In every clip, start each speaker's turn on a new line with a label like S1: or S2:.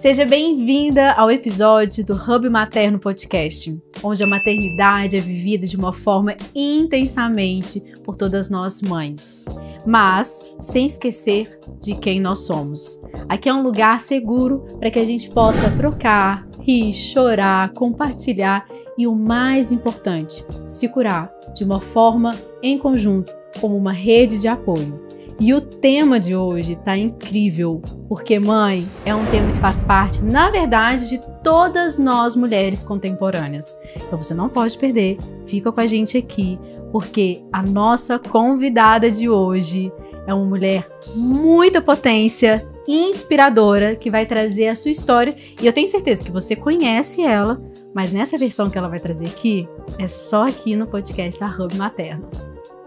S1: Seja bem-vinda ao episódio do Hub Materno Podcast, onde a maternidade é vivida de uma forma intensamente por todas nós mães, mas sem esquecer de quem nós somos. Aqui é um lugar seguro para que a gente possa trocar, rir, chorar, compartilhar e, o mais importante, se curar de uma forma em conjunto, como uma rede de apoio. E o tema de hoje tá incrível, porque mãe é um tema que faz parte, na verdade, de todas nós mulheres contemporâneas. Então você não pode perder, fica com a gente aqui, porque a nossa convidada de hoje é uma mulher muita potência, inspiradora, que vai trazer a sua história. E eu tenho certeza que você conhece ela, mas nessa versão que ela vai trazer aqui, é só aqui no podcast da Hub Materno.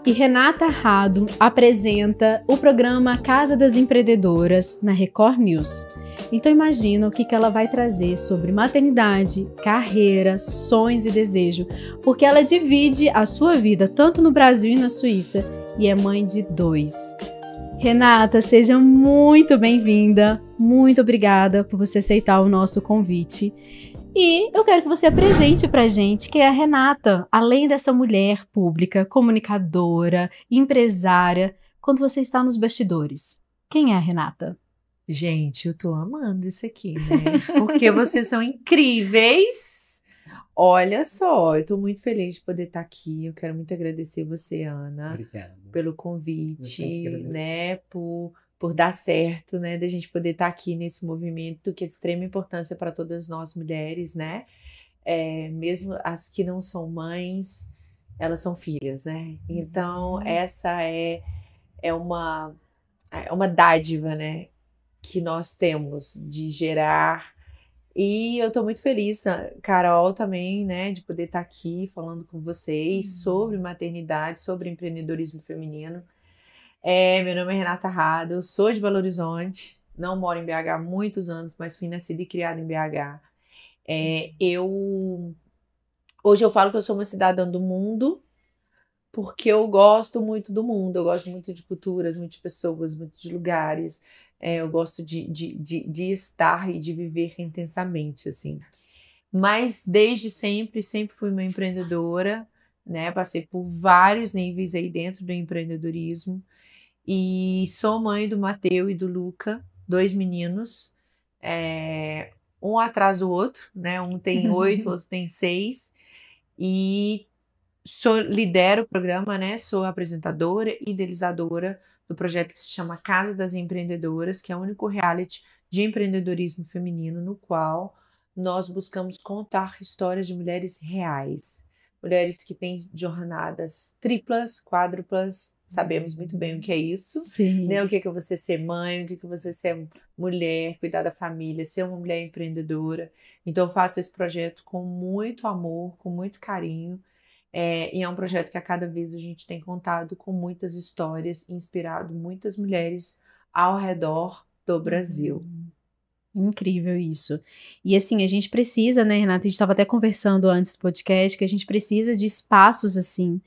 S1: E Renata Rado apresenta o programa Casa das Empreendedoras na Record News. Então imagina o que ela vai trazer sobre maternidade, carreira, sonhos e desejo, porque ela divide a sua vida tanto no Brasil e na Suíça e é mãe de 2. Renata, seja muito bem-vinda, muito obrigada por você aceitar o nosso convite. E eu quero que você apresente pra gente quem é a Renata, além dessa mulher pública, comunicadora, empresária, quando você está nos bastidores. Quem é a Renata?
S2: Gente, eu tô amando isso aqui, né? Porque vocês são incríveis. Olha só, eu tô muito feliz de poder estar aqui. Eu quero muito agradecer você, Ana, pelo convite, né? Por dar certo, né, da gente poder estar aqui nesse movimento que é de extrema importância para todas nós mulheres, né, mesmo as que não são mães, elas são filhas, né, então essa é uma dádiva, né, que nós temos de gerar, e eu estou muito feliz, Carol também, né, de poder estar aqui falando com vocês sobre maternidade, sobre empreendedorismo feminino. Meu nome é Renata Rado, eu sou de Belo Horizonte, não moro em BH há muitos anos, mas fui nascida e criada em BH. Hoje eu falo que eu sou uma cidadã do mundo, porque eu gosto muito do mundo, eu gosto muito de culturas, muito de pessoas, muito de lugares, eu gosto de estar e de viver intensamente, assim. Mas desde sempre fui uma empreendedora, né? Passei por vários níveis aí dentro do empreendedorismo. E sou mãe do Mateu e do Luca, 2 meninos, um atrás do outro, né? Um tem 8, o outro tem 6. E lidero o programa, né? Sou apresentadora e idealizadora do projeto que se chama Casa das Empreendedoras, que é o único reality de empreendedorismo feminino no qual nós buscamos contar histórias de mulheres reais. Mulheres que têm jornadas triplas, quádruplas, sabemos muito bem o que é isso.
S1: Sim.
S2: Né? O que é você ser mãe, o que é você ser mulher, cuidar da família, ser uma mulher empreendedora. Então eu faço esse projeto com muito amor, com muito carinho. E é um projeto que a cada vez a gente tem contado com muitas histórias, inspirado muitas mulheres ao redor do Brasil.
S1: Incrível isso. E assim, a gente precisa, né, Renata? A gente estava até conversando antes do podcast que a gente precisa de espaços assim,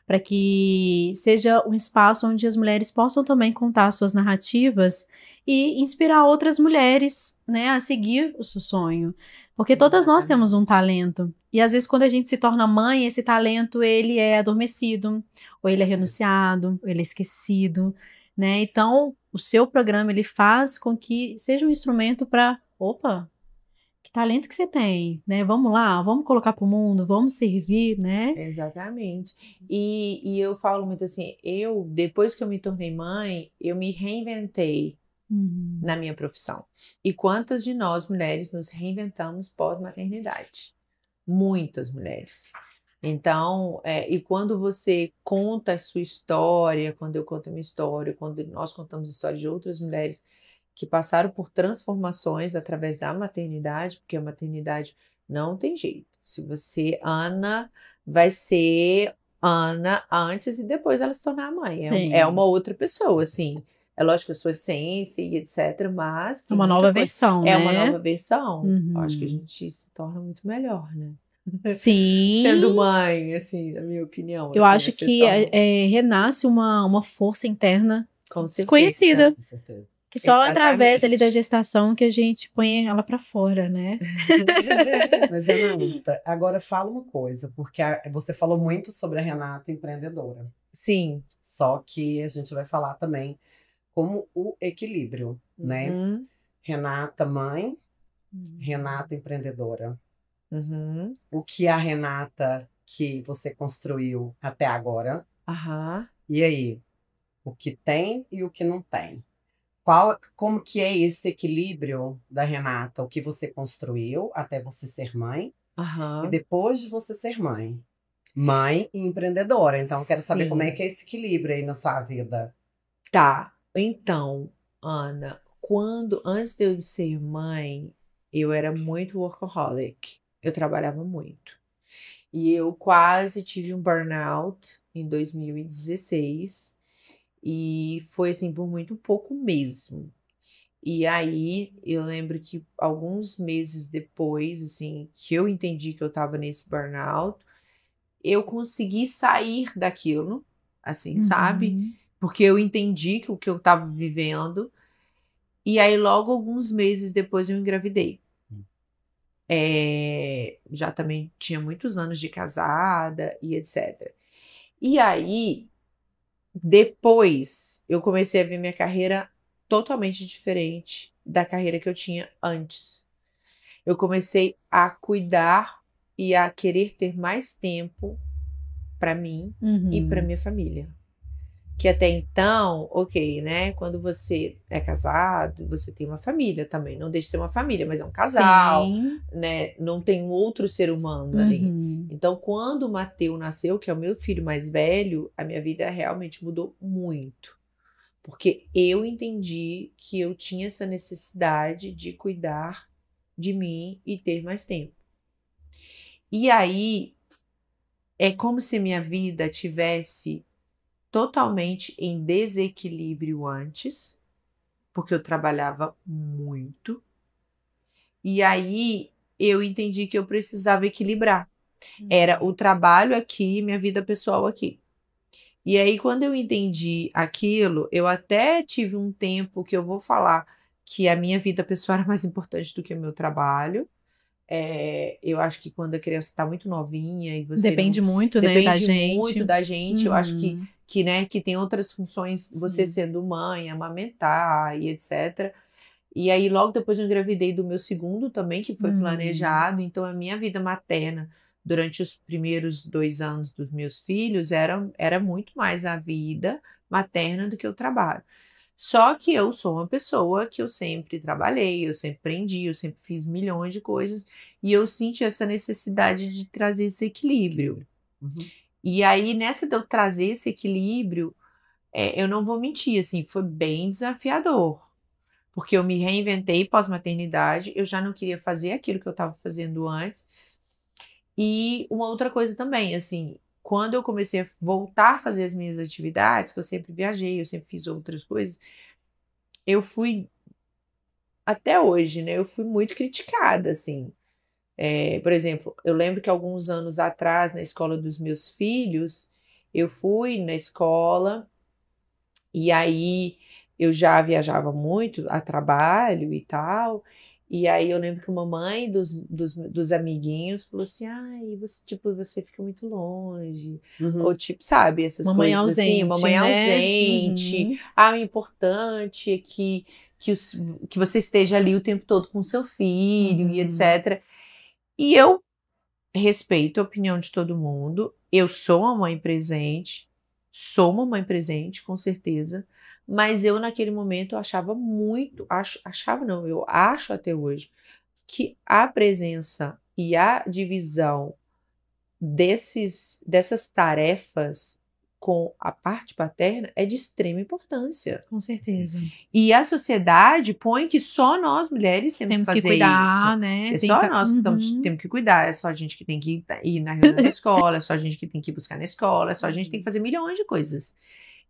S1: para que seja um espaço onde as mulheres possam também contar suas narrativas e inspirar outras mulheres, né, a seguir o seu sonho. Porque todas nós temos um talento. E às vezes quando a gente se torna mãe, esse talento ele é adormecido, ou ele é renunciado, ou ele é esquecido, né? Então, o seu programa ele faz com que seja um instrumento para, opa, que talento que você tem, né? Vamos lá, vamos colocar para o mundo, vamos servir, né?
S2: Exatamente. E eu falo muito assim, depois que eu me tornei mãe, eu me reinventei na minha profissão. E quantas de nós, mulheres, nos reinventamos pós-maternidade? Muitas mulheres. Então, e quando você conta a sua história, quando eu conto a minha história, quando nós contamos a história de outras mulheres que passaram por transformações através da maternidade, porque a maternidade não tem jeito. Se você, Ana, vai ser Ana antes e depois ela se tornar mãe. É uma outra pessoa, assim. É lógico a sua essência e etc, mas...
S1: É uma nova versão, né?
S2: É uma nova versão. Acho que a gente se torna muito melhor, né?
S1: Sim.
S2: Sendo mãe, assim, na minha opinião.
S1: Eu acho que renasce uma força interna
S2: com
S1: desconhecida.
S2: certeza.
S1: Que só através ali da gestação que a gente põe ela pra fora, né?
S3: Mas, Renata, agora fala uma coisa, porque você falou muito sobre a Renata empreendedora.
S2: Sim.
S3: Só que a gente vai falar também como o equilíbrio, né? Renata mãe, Renata empreendedora. O que a Renata que você construiu até agora. E aí? O que tem e o que não tem. Como que é esse equilíbrio da Renata? O que você construiu até você ser mãe e depois de você ser mãe. Mãe e empreendedora. Então, eu quero saber como é que é esse equilíbrio aí na sua vida.
S2: Tá. Então, Ana, antes de eu ser mãe, eu era muito workaholic. Eu trabalhava muito. E eu quase tive um burnout em 2016. E foi assim por muito pouco mesmo. E aí eu lembro que alguns meses depois, assim, que eu entendi que eu tava nesse burnout, eu consegui sair daquilo, assim, sabe? Porque eu entendi que o que eu tava vivendo. E aí logo alguns meses depois eu engravidei. Já também tinha muitos anos de casada e etc. E aí, depois, eu comecei a ver minha carreira totalmente diferente da carreira que eu tinha antes. Eu comecei a cuidar e a querer ter mais tempo para mim e para minha família. Que até então, ok, né? Quando você é casado, você tem uma família também. Não deixa de ser uma família, mas é um casal, né? Não tem um outro ser humano ali. Então, quando o Mateus nasceu, que é o meu filho mais velho, a minha vida realmente mudou muito. Porque eu entendi que eu tinha essa necessidade de cuidar de mim e ter mais tempo. E aí, é como se minha vida tivesse totalmente em desequilíbrio antes, porque eu trabalhava muito. E aí eu entendi que eu precisava equilibrar. Era o trabalho aqui, minha vida pessoal aqui. E aí quando eu entendi aquilo, eu até tive um tempo que eu vou falar que a minha vida pessoal era mais importante do que o meu trabalho. Eu acho que quando a criança está muito novinha e você
S1: depende muito, né, da gente.
S2: Depende muito da gente. Eu acho que tem outras funções, você sendo mãe, amamentar e etc. E aí logo depois eu engravidei do meu segundo também, que foi planejado. Então a minha vida materna durante os primeiros 2 anos dos meus filhos era muito mais a vida materna do que o trabalho. Só que eu sou uma pessoa que eu sempre trabalhei, eu sempre aprendi, eu sempre fiz milhões de coisas e eu senti essa necessidade de trazer esse equilíbrio. E aí, nessa de eu trazer esse equilíbrio, eu não vou mentir, assim, foi bem desafiador. Porque eu me reinventei pós-maternidade, eu já não queria fazer aquilo que eu estava fazendo antes. E uma outra coisa também, assim, quando eu comecei a voltar a fazer as minhas atividades, que eu sempre viajei, eu sempre fiz outras coisas, eu fui, até hoje, né, eu fui muito criticada, assim. Por exemplo, eu lembro que alguns anos atrás, na escola dos meus filhos, eu fui na escola e aí eu já viajava muito a trabalho e tal. E aí eu lembro que uma mãe dos amiguinhos falou assim, ai, você fica muito longe. Ou tipo, sabe, essas
S1: mamãe
S2: coisas
S1: ausente,
S2: assim, mamãe
S1: né?
S2: ausente. O importante é que você esteja ali o tempo todo com seu filho e etc. E eu respeito a opinião de todo mundo. Eu sou uma mãe presente, com certeza. Mas eu, naquele momento, achava muito, eu acho até hoje, que a presença e a divisão dessas tarefas com a parte paterna é de extrema importância.
S1: Com certeza.
S2: E a sociedade põe que só nós mulheres temos que fazer
S1: que cuidar,
S2: isso.
S1: né?
S2: É só nós que temos que cuidar, é só a gente que tem que ir na reunião da escola, é só a gente que tem que ir buscar na escola, é só a gente que tem que fazer milhões de coisas.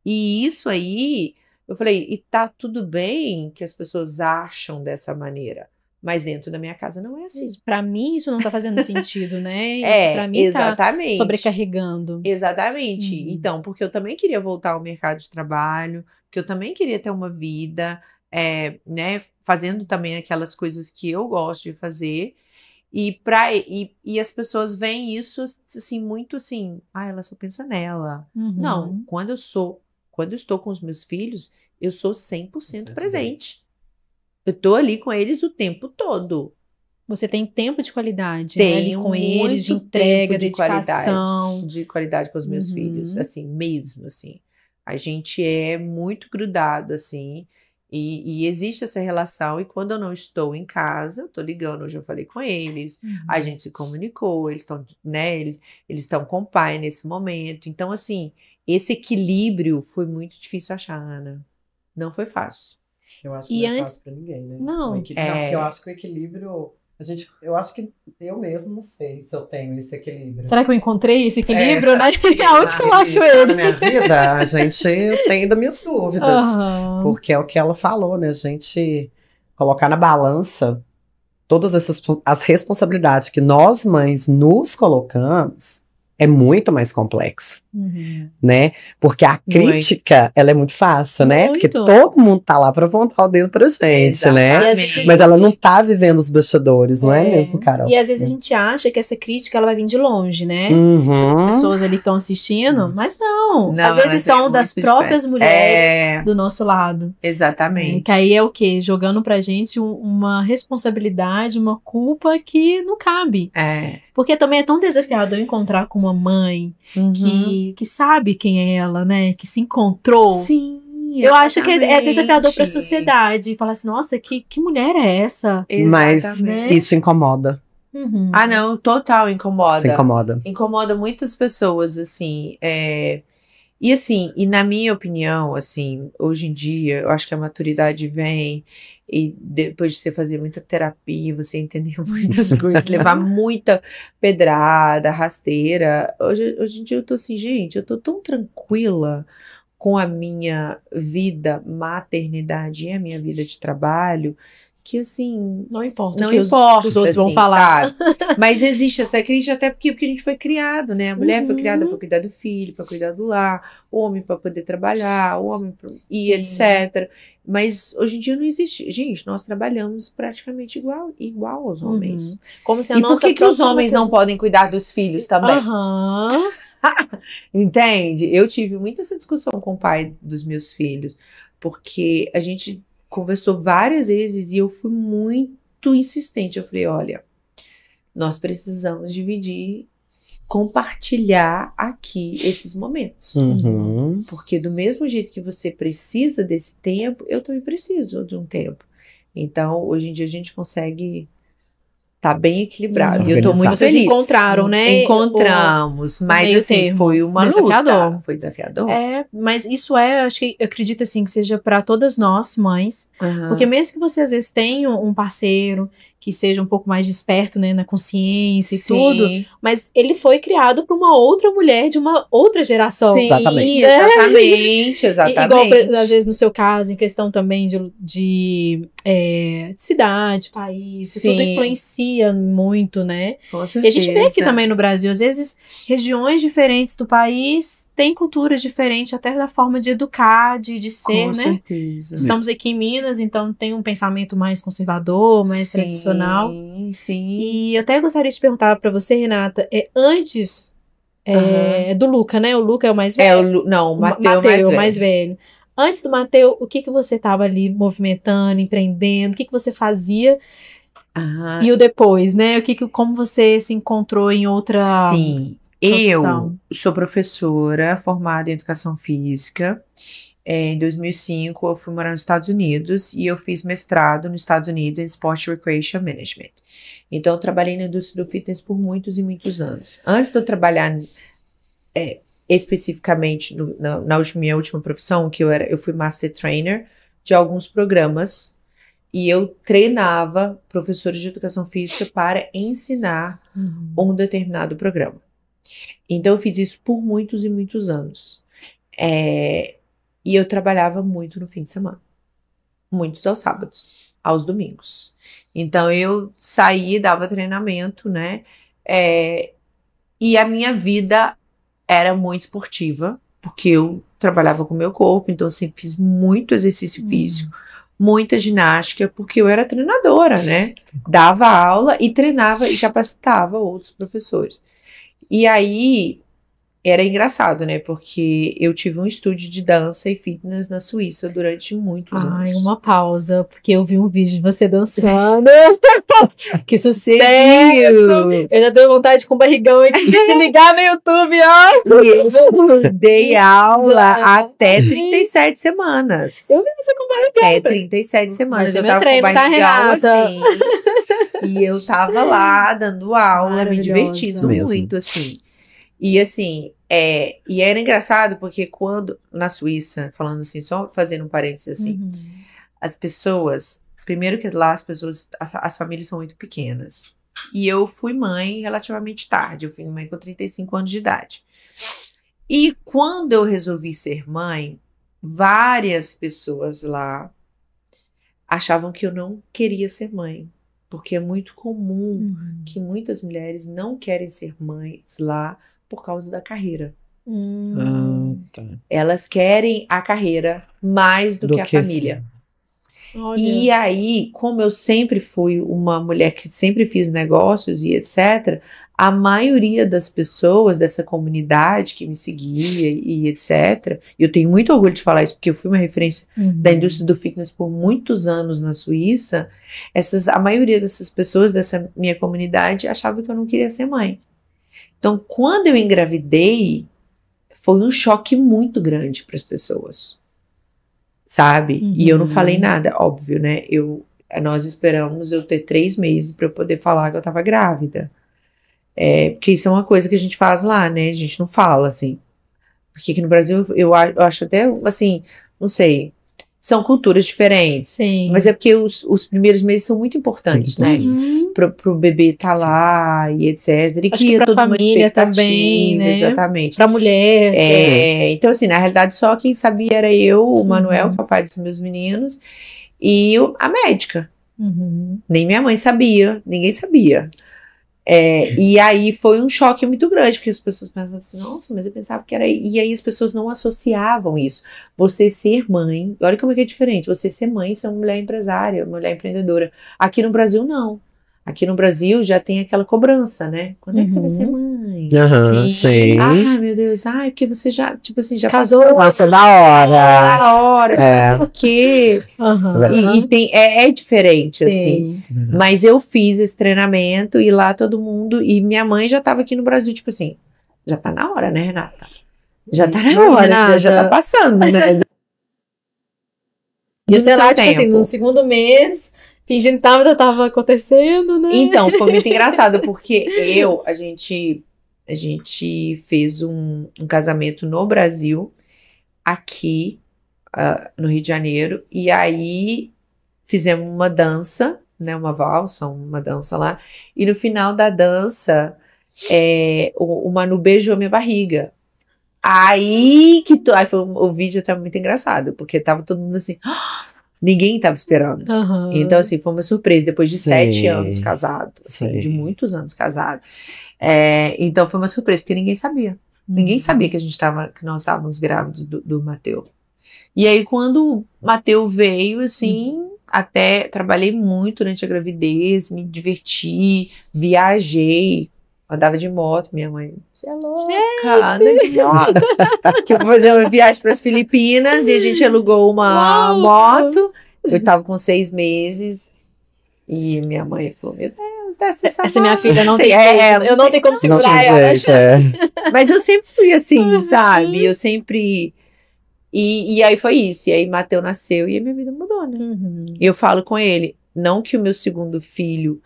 S2: E isso aí, eu falei, e tá tudo bem que as pessoas acham dessa maneira, mas dentro da minha casa não é assim.
S1: Para mim, isso não tá fazendo sentido, né? Isso para mim
S2: exatamente.
S1: Tá sobrecarregando.
S2: Exatamente. Então, porque eu também queria voltar ao mercado de trabalho, porque eu também queria ter uma vida né, fazendo também aquelas coisas que eu gosto de fazer. E as pessoas veem isso assim, muito assim, ela só pensa nela. Não, quando eu estou com os meus filhos, eu sou 100% presente. Eu tô ali com eles o tempo todo.
S1: Você tem tempo de qualidade,
S2: Tenho
S1: né? Ali com eles, de entrega, dedicação.
S2: De qualidade com os meus filhos, assim, mesmo, assim. A gente é muito grudado, assim, e existe essa relação, e quando eu não estou em casa, eu tô ligando, hoje eu falei com eles, a gente se comunicou, eles estão, né, eles estão com o pai nesse momento. Então, assim, esse equilíbrio foi muito difícil achar, Ana. Não foi fácil.
S3: Eu acho que não é fácil pra ninguém, né?
S1: Não.
S3: Porque eu acho que o equilíbrio... eu acho que eu mesmo não sei se eu tenho esse equilíbrio.
S1: Será que eu encontrei esse equilíbrio, né? Aonde que eu acho ele?
S3: Na minha vida, eu tenho ainda minhas dúvidas. Porque é o que ela falou, né? A gente colocar na balança todas as responsabilidades que nós, mães, nos colocamos, é muito mais complexo, né? Porque a crítica, ela é muito fácil, né? Porque todo mundo tá lá pra apontar o dedo pra gente, né? Mas ela não tá vivendo os bastidores, não é mesmo, Carol?
S1: E às vezes a gente acha que essa crítica, ela vai vir de longe, né? As pessoas ali estão assistindo, mas não. Às vezes são das próprias mulheres do nosso lado.
S2: Exatamente.
S1: Que aí é o quê? Jogando pra gente uma responsabilidade, uma culpa que não cabe. Porque também é tão desafiador encontrar com uma mãe que sabe quem é ela, né? Que se encontrou.
S2: Sim.
S1: Eu acho que é desafiador para a sociedade. Falar assim, nossa, que mulher é essa?
S3: Mas isso incomoda.
S2: Ah, não, total incomoda.
S3: Isso incomoda.
S2: Incomoda muitas pessoas, assim. E assim, e na minha opinião, assim, hoje em dia, eu acho que a maturidade vem e depois de você fazer muita terapia, você entender muitas coisas, levar muita pedrada, rasteira. Hoje em dia eu tô assim, gente, eu tô tão tranquila com a minha vida, maternidade e a minha vida de trabalho, que assim,
S1: não importa
S2: o que os outros
S1: assim, vão falar.
S2: Sabe? Mas existe essa crítica até porque a gente foi criado, né? A mulher foi criada para cuidar do filho, para cuidar do lar, o homem para poder trabalhar, o homem e etc. Mas hoje em dia não existe. Gente, nós trabalhamos praticamente igual aos homens.
S1: Como se a
S2: e
S1: nossa
S2: por que os homens não podem cuidar dos filhos também? Entende? Eu tive muita essa discussão com o pai dos meus filhos, porque a gente conversou várias vezes e eu fui muito insistente. Eu falei, olha, nós precisamos dividir, compartilhar aqui esses momentos. Porque do mesmo jeito que você precisa desse tempo, eu também preciso de um tempo. Então, hoje em dia a gente consegue tá bem equilibrado. E eu tô muito
S1: Vocês
S2: feliz.
S1: Encontraram, né?
S2: Encontramos, mas assim, foi uma luta. Foi desafiador.
S1: Mas isso eu acredito assim, que seja para todas nós, mães. Porque mesmo que você às vezes tenha um parceiro que seja um pouco mais desperto, né, na consciência e tudo, mas ele foi criado por uma outra mulher de uma outra geração.
S2: Sim, exatamente.
S1: Igual, às vezes, no seu caso, em questão também de cidade, país, tudo influencia muito, né?
S2: Com certeza.
S1: E a gente vê aqui também no Brasil, às vezes, regiões diferentes do país têm culturas diferentes, até da forma de educar, de ser,
S2: né? Com certeza.
S1: Estamos aqui em Minas, então tem um pensamento mais conservador, mais tradicional.
S2: Sim.
S1: E eu até gostaria de perguntar pra você, Renata, antes do Luca, né? O Luca é o mais velho.
S2: O Mateu é o mais velho.
S1: Antes do Mateu, o que você estava ali movimentando, empreendendo? O que você fazia? E o depois, né? Como você se encontrou em outra profissão?
S2: Eu sou professora formada em educação física. Em 2005, eu fui morar nos Estados Unidos e eu fiz mestrado nos Estados Unidos em Sport Recreation Management. Então, eu trabalhei na indústria do fitness por muitos e muitos anos. Antes de eu trabalhar especificamente na minha última profissão, eu fui Master Trainer de alguns programas e eu treinava professores de educação física para ensinar um determinado programa. Então, eu fiz isso por muitos e muitos anos. E eu trabalhava muito no fim de semana. Muitos aos sábados, aos domingos. Então, eu saía e dava treinamento, né? E a minha vida era muito esportiva, porque eu trabalhava com o meu corpo, então eu sempre fiz muito exercício físico, muita ginástica, porque eu era treinadora, né? Dava aula e treinava e capacitava outros professores. E aí era engraçado, né? Porque eu tive um estúdio de dança e fitness na Suíça durante muitos anos.
S1: Uma pausa, porque eu vi um vídeo de você dançando. Que sucesso! Eu já tenho vontade com o barrigão aqui de se ligar no YouTube, ó.
S2: Eu dei aula até 37 semanas.
S1: Eu vi você com barrigão.
S2: Até 37 semanas.
S1: Mas é
S2: Eu
S1: meu
S2: tava
S1: treino,
S2: com
S1: tá,
S2: barrigão
S1: Renata?
S2: assim. E eu tava lá dando aula, me divertindo
S3: Mesmo.
S2: muito, assim. E assim, e era engraçado porque quando, na Suíça, falando assim, só fazendo um parênteses assim, as pessoas, primeiro que lá as famílias são muito pequenas. E eu fui mãe relativamente tarde, eu fui mãe com 35 anos de idade. E quando eu resolvi ser mãe, várias pessoas lá achavam que eu não queria ser mãe. Porque é muito comum que muitas mulheres não querem ser mães lá por causa da carreira.
S3: Tá.
S2: Elas querem a carreira mais do que a família. E aí, como eu sempre fui uma mulher que sempre fiz negócios e etc., a maioria das pessoas dessa comunidade que me seguia e etc., eu tenho muito orgulho de falar isso, porque eu fui uma referência da indústria do fitness por muitos anos na Suíça, a maioria dessas pessoas dessa minha comunidade achavam que eu não queria ser mãe. Então, quando eu engravidei, foi um choque muito grande para as pessoas, sabe? E eu não falei nada, óbvio, né? Nós esperamos eu ter 3 meses para eu poder falar que eu estava grávida. Porque isso é uma coisa que a gente faz lá, né? A gente não fala, assim. Porque aqui no Brasil, eu acho até, assim, não sei, são culturas diferentes.
S1: Sim.
S2: Mas é porque os primeiros meses são muito importantes, né? Pro bebê estar lá e etc. E
S1: acho que pra
S2: toda uma
S1: família
S2: expectativa,
S1: também, né?
S2: Exatamente.
S1: Pra mulher.
S2: Então, assim, na realidade, só quem sabia era eu, o Manuel, que é o pai dos meus meninos, e a médica. Nem minha mãe sabia, ninguém sabia. E aí foi um choque muito grande, porque as pessoas pensavam assim, nossa, mas eu pensava que era... E aí as pessoas não associavam isso. Você ser mãe, olha como é que é diferente, você ser mãe, ser uma mulher empresária, uma mulher empreendedora. Aqui no Brasil, não. Aqui no Brasil já tem aquela cobrança, né? Quando é que você vai ser mãe?
S3: Sim.
S2: Ai, meu Deus, porque você já, tipo assim, já
S1: casou.
S3: Nossa, da hora.
S2: Da hora, não sei o quê. E é diferente, assim. Mas eu fiz esse treinamento e lá todo mundo, e minha mãe já tava aqui no Brasil, tipo assim, já tá na hora, né, Renata? Já tá na hora, já tá passando, né?
S1: E sei lá, tipo assim, no segundo mês, fingindo que tava acontecendo, né?
S2: Então, foi muito engraçado, porque a gente fez um casamento no Brasil, aqui, no Rio de Janeiro, e aí fizemos uma dança, né, uma valsa, uma dança lá, e no final da dança, o Manu beijou minha barriga. Aí o vídeo tá muito engraçado, porque tava todo mundo assim, ninguém tava esperando. Então, assim, foi uma surpresa, depois de 7 anos casado, assim, de muitos anos casado. Então, foi uma surpresa, porque ninguém sabia. Ninguém sabia que nós estávamos grávidos do Mateu. E aí, quando o Mateu veio, assim, até trabalhei muito durante a gravidez, me diverti, viajei, andava de moto, minha mãe, você é louca, anda de moto. Que eu vou fazer uma viagem para as Filipinas e a gente alugou uma moto. Eu tava com 6 meses e minha mãe falou, meu Deus, desce essa
S1: minha filha não tem jeito, eu não tenho como segurar ela.
S2: Mas eu sempre fui assim, sabe? Eu sempre... E aí foi isso. E aí Mateu nasceu e a minha vida mudou, né? E eu falo com ele, não que o meu segundo filho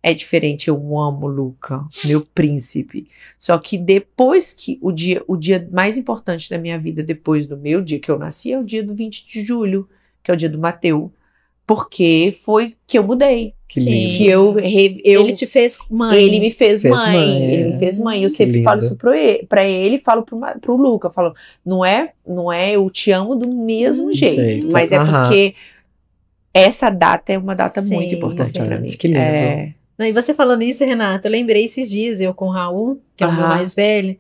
S2: é diferente, eu amo o Luca, meu príncipe. Só que depois que o dia mais importante da minha vida, depois do meu dia que eu nasci, é o dia do 20 de julho, que é o dia do Mateu. Porque foi que eu mudei. Que ele te fez mãe. Ele me fez mãe. Ele me fez mãe. Eu sempre falo isso pra ele, falo pro Luca. Eu falo, não é eu te amo do mesmo jeito. Mas é porque essa data é uma data muito importante pra mim.
S3: Que lindo.
S1: E você falando isso, Renata, eu lembrei esses dias, eu com o Raul, que é o meu mais velho,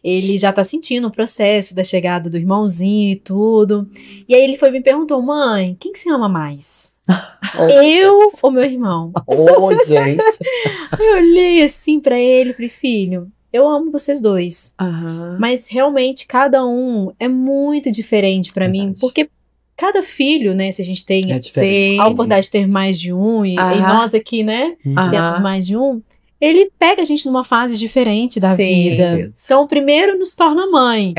S1: ele já tá sentindo o processo da chegada do irmãozinho e tudo. E aí ele foi e me perguntou, mãe, quem que você ama mais? Eu ou meu irmão?
S3: Gente.
S1: Aí eu olhei assim pra ele e falei, filho, eu amo vocês dois. Mas realmente cada um é muito diferente pra mim, porque cada filho, né, se a gente tem a oportunidade de ter mais de um, e nós aqui, né, temos mais de um, ele pega a gente numa fase diferente da vida. Então, o primeiro nos torna mãe.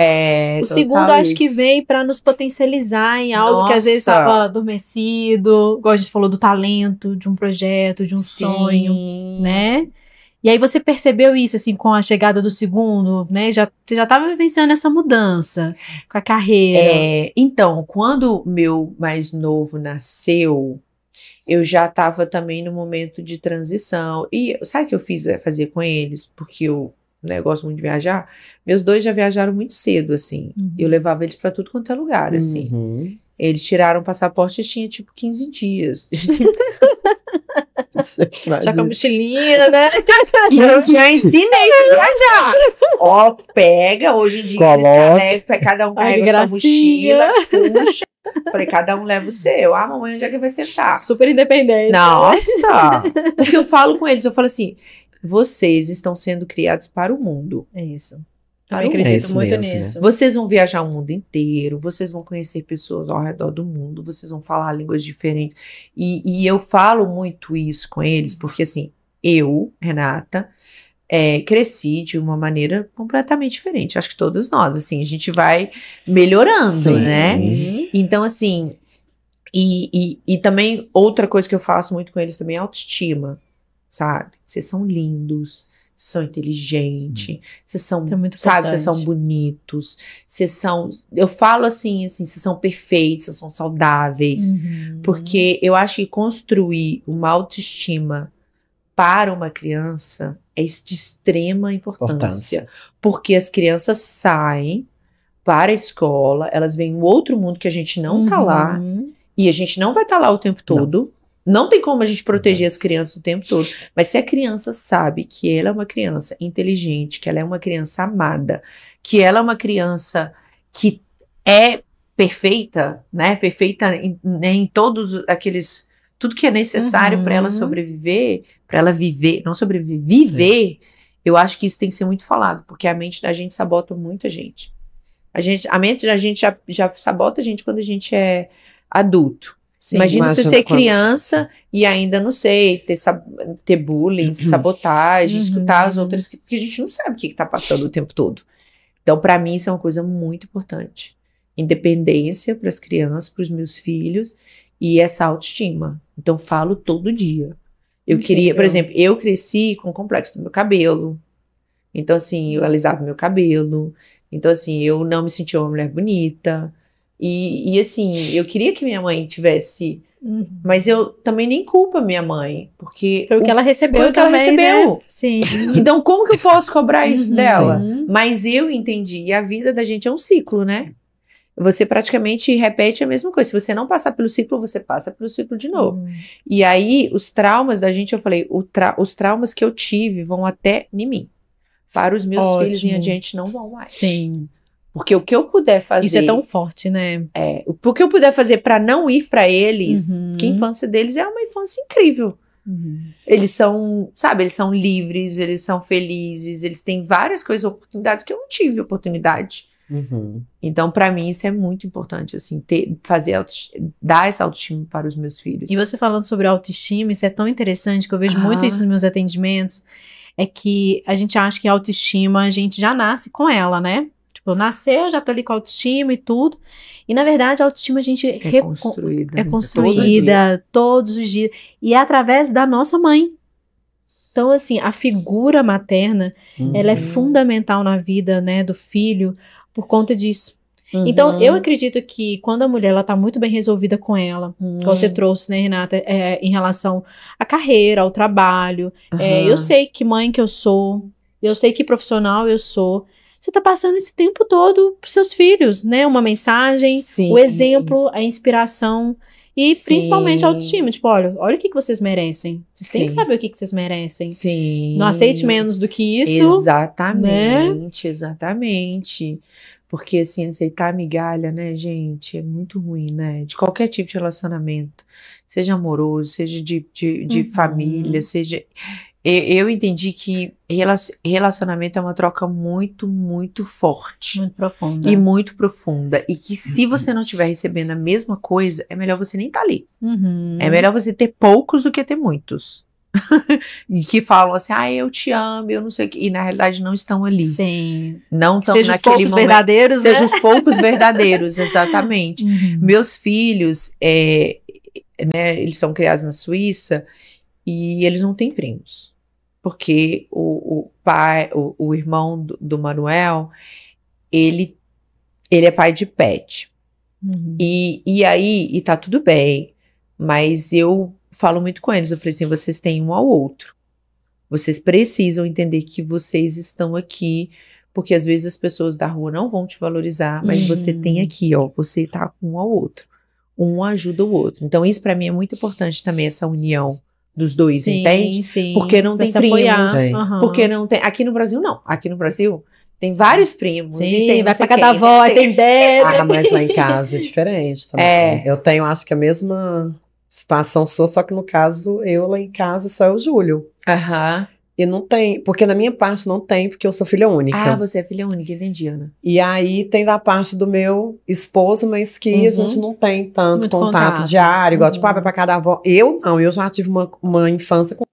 S1: O segundo, acho que vem para nos potencializar em algo que às vezes estava adormecido, igual a gente falou do talento, de um projeto, de um sonho, né? E aí você percebeu isso, assim, com a chegada do segundo, né? Você já estava vivenciando essa mudança com a carreira.
S2: Então, quando meu mais novo nasceu, eu já estava também no momento de transição. E sabe o que eu fazia com eles? Porque eu gosto muito de viajar. Meus dois já viajaram muito cedo, assim. Eu levava eles para tudo quanto é lugar, assim. Eles tiraram o passaporte e tinha, tipo, 15 dias.
S1: Já com a mochilinha, né?
S2: Eu já ensinei a viajar. Ó, pega, hoje em dia eles cada um carrega a sua mochila, puxa. Falei, cada um leva o seu. Mamãe, onde é que vai sentar?
S1: Super independente.
S2: Nossa! Porque eu falo com eles, eu falo assim, vocês estão sendo criados para o mundo.
S1: É isso. Também acredito muito nisso.
S2: Vocês vão viajar o mundo inteiro, vocês vão conhecer pessoas ao redor do mundo, vocês vão falar línguas diferentes. E eu falo muito isso com eles, porque assim, eu, Renata, cresci de uma maneira completamente diferente. Acho que todos nós, assim, a gente vai melhorando, né? Então, assim, e também outra coisa que eu faço muito com eles também é autoestima, sabe? Vocês são lindos. Vocês são inteligentes, vocês são, sabe, vocês são bonitos, vocês são, eu falo assim, vocês são perfeitos, vocês são saudáveis, porque eu acho que construir uma autoestima para uma criança é de extrema importância, porque as crianças saem para a escola, elas veem um outro mundo que a gente não tá lá, e a gente não vai estar lá o tempo todo. Não tem como a gente proteger as crianças o tempo todo. Mas se a criança sabe que ela é uma criança inteligente, que ela é uma criança amada, que ela é uma criança que é perfeita, né? Perfeita em todos aqueles... Tudo que é necessário para ela sobreviver, para ela viver, não sobreviver, viver, eu acho que isso tem que ser muito falado, porque a mente da gente sabota muito a gente. A mente da gente já sabota a gente quando a gente é adulto. Imagina você ser criança e ainda, não sei, ter bullying, sabotagem, escutar as outras, porque a gente não sabe o que tá passando o tempo todo. Então, para mim, isso é uma coisa muito importante. Independência para as crianças, para os meus filhos e essa autoestima. Então, falo todo dia. Eu queria, por exemplo, eu cresci com o complexo do meu cabelo. Então, assim, eu alisava meu cabelo. Então, assim, eu não me sentia uma mulher bonita. E assim, eu queria que minha mãe tivesse, mas eu também nem culpo a minha mãe, porque
S1: foi o que ela recebeu.
S2: Foi o que ela recebeu.
S1: Né? Sim.
S2: Então, como que eu posso cobrar isso dela? Mas eu entendi, e a vida da gente é um ciclo, né? Você praticamente repete a mesma coisa. Se você não passar pelo ciclo, você passa pelo ciclo de novo. E aí, os traumas da gente, eu falei, os traumas que eu tive vão até em mim. Para os meus filhos em adiante não vão mais.
S1: Sim.
S2: Porque o que eu puder fazer...
S1: Isso é tão forte, né?
S2: O que eu puder fazer para não ir para eles, que a infância deles é uma infância incrível. Eles são, sabe, eles são livres, eles são felizes, eles têm várias coisas, oportunidades que eu não tive oportunidade. Então, para mim, isso é muito importante, assim, dar essa autoestima para os meus filhos.
S1: E você falando sobre autoestima, isso é tão interessante, que eu vejo muito isso nos meus atendimentos, é que a gente acha que a autoestima, a gente já nasce com ela, né? Tipo, eu já tô ali com autoestima e tudo. E, na verdade, a autoestima a gente
S2: é
S1: construída todos os dias. E é através da nossa mãe. Então, assim, a figura materna, ela é fundamental na vida, né, do filho, por conta disso. Então, eu acredito que quando a mulher, ela tá muito bem resolvida com ela, que você trouxe, né, Renata, em relação à carreira, ao trabalho. Eu sei que mãe que eu sou, eu sei que profissional eu sou. Você tá passando esse tempo todo pros seus filhos, né? Uma mensagem, o exemplo, a inspiração. E
S2: Sim.
S1: principalmente a autoestima. Tipo, olha o que vocês merecem. Vocês têm que
S2: Sim.
S1: saber o que vocês merecem.
S2: Sim.
S1: Não aceite menos do que isso.
S2: Exatamente, exatamente. Porque, assim, aceitar migalha, né, gente, é muito ruim, né? De qualquer tipo de relacionamento. Seja amoroso, seja de família, seja... Eu entendi que relacionamento é uma troca muito, muito forte.
S1: Muito profunda.
S2: E muito profunda. E que se você não estiver recebendo a mesma coisa, é melhor você nem estar ali. É melhor você ter poucos do que ter muitos. E que falam assim, eu te amo, eu não sei o que. E na realidade não estão ali.
S1: Sim.
S2: Não estão
S1: Sejam os
S2: naquele
S1: poucos
S2: momento.
S1: verdadeiros,
S2: Sejam
S1: né?
S2: os poucos verdadeiros, exatamente.
S1: Uhum.
S2: Meus filhos, né, eles são criados na Suíça e eles não têm primos. Porque o pai, o irmão do Manuel, ele é pai de pet.
S1: Uhum.
S2: E aí tá tudo bem, mas eu falo muito com eles, eu falei assim, vocês têm um ao outro. Vocês precisam entender que vocês estão aqui, porque às vezes as pessoas da rua não vão te valorizar, mas você tem aqui, ó, você tá com um ao outro. Um ajuda o outro. Então isso pra mim é muito importante também, essa união dos dois,
S1: Sim,
S2: entende?
S1: sim.
S2: Porque não
S1: Pra
S2: tem
S1: se
S2: primos.
S1: apoiar.
S3: Sim.
S1: Aham.
S2: Porque não tem. Aqui no Brasil, não. Aqui no Brasil tem vários primos.
S1: Sim,
S2: e tem
S1: vai
S2: não sei
S1: pra cada
S2: quem,
S1: avó,
S2: não sei
S1: tem 10.
S3: Mas lá em casa é diferente também.
S2: É.
S3: Eu tenho, acho que a mesma situação sua, só que no caso, eu lá em casa só é o Júlio.
S2: Aham.
S3: E não tem, porque na minha parte não tem, porque eu sou filha única.
S2: Você é filha única, entendi, Ana.
S3: E aí tem da parte do meu esposo, mas que a gente não tem tanto
S1: Muito
S3: contato
S1: contato.
S3: diário, igual, tipo,
S1: Uhum.
S3: vai pra cada avó. Eu não, eu já tive uma infância com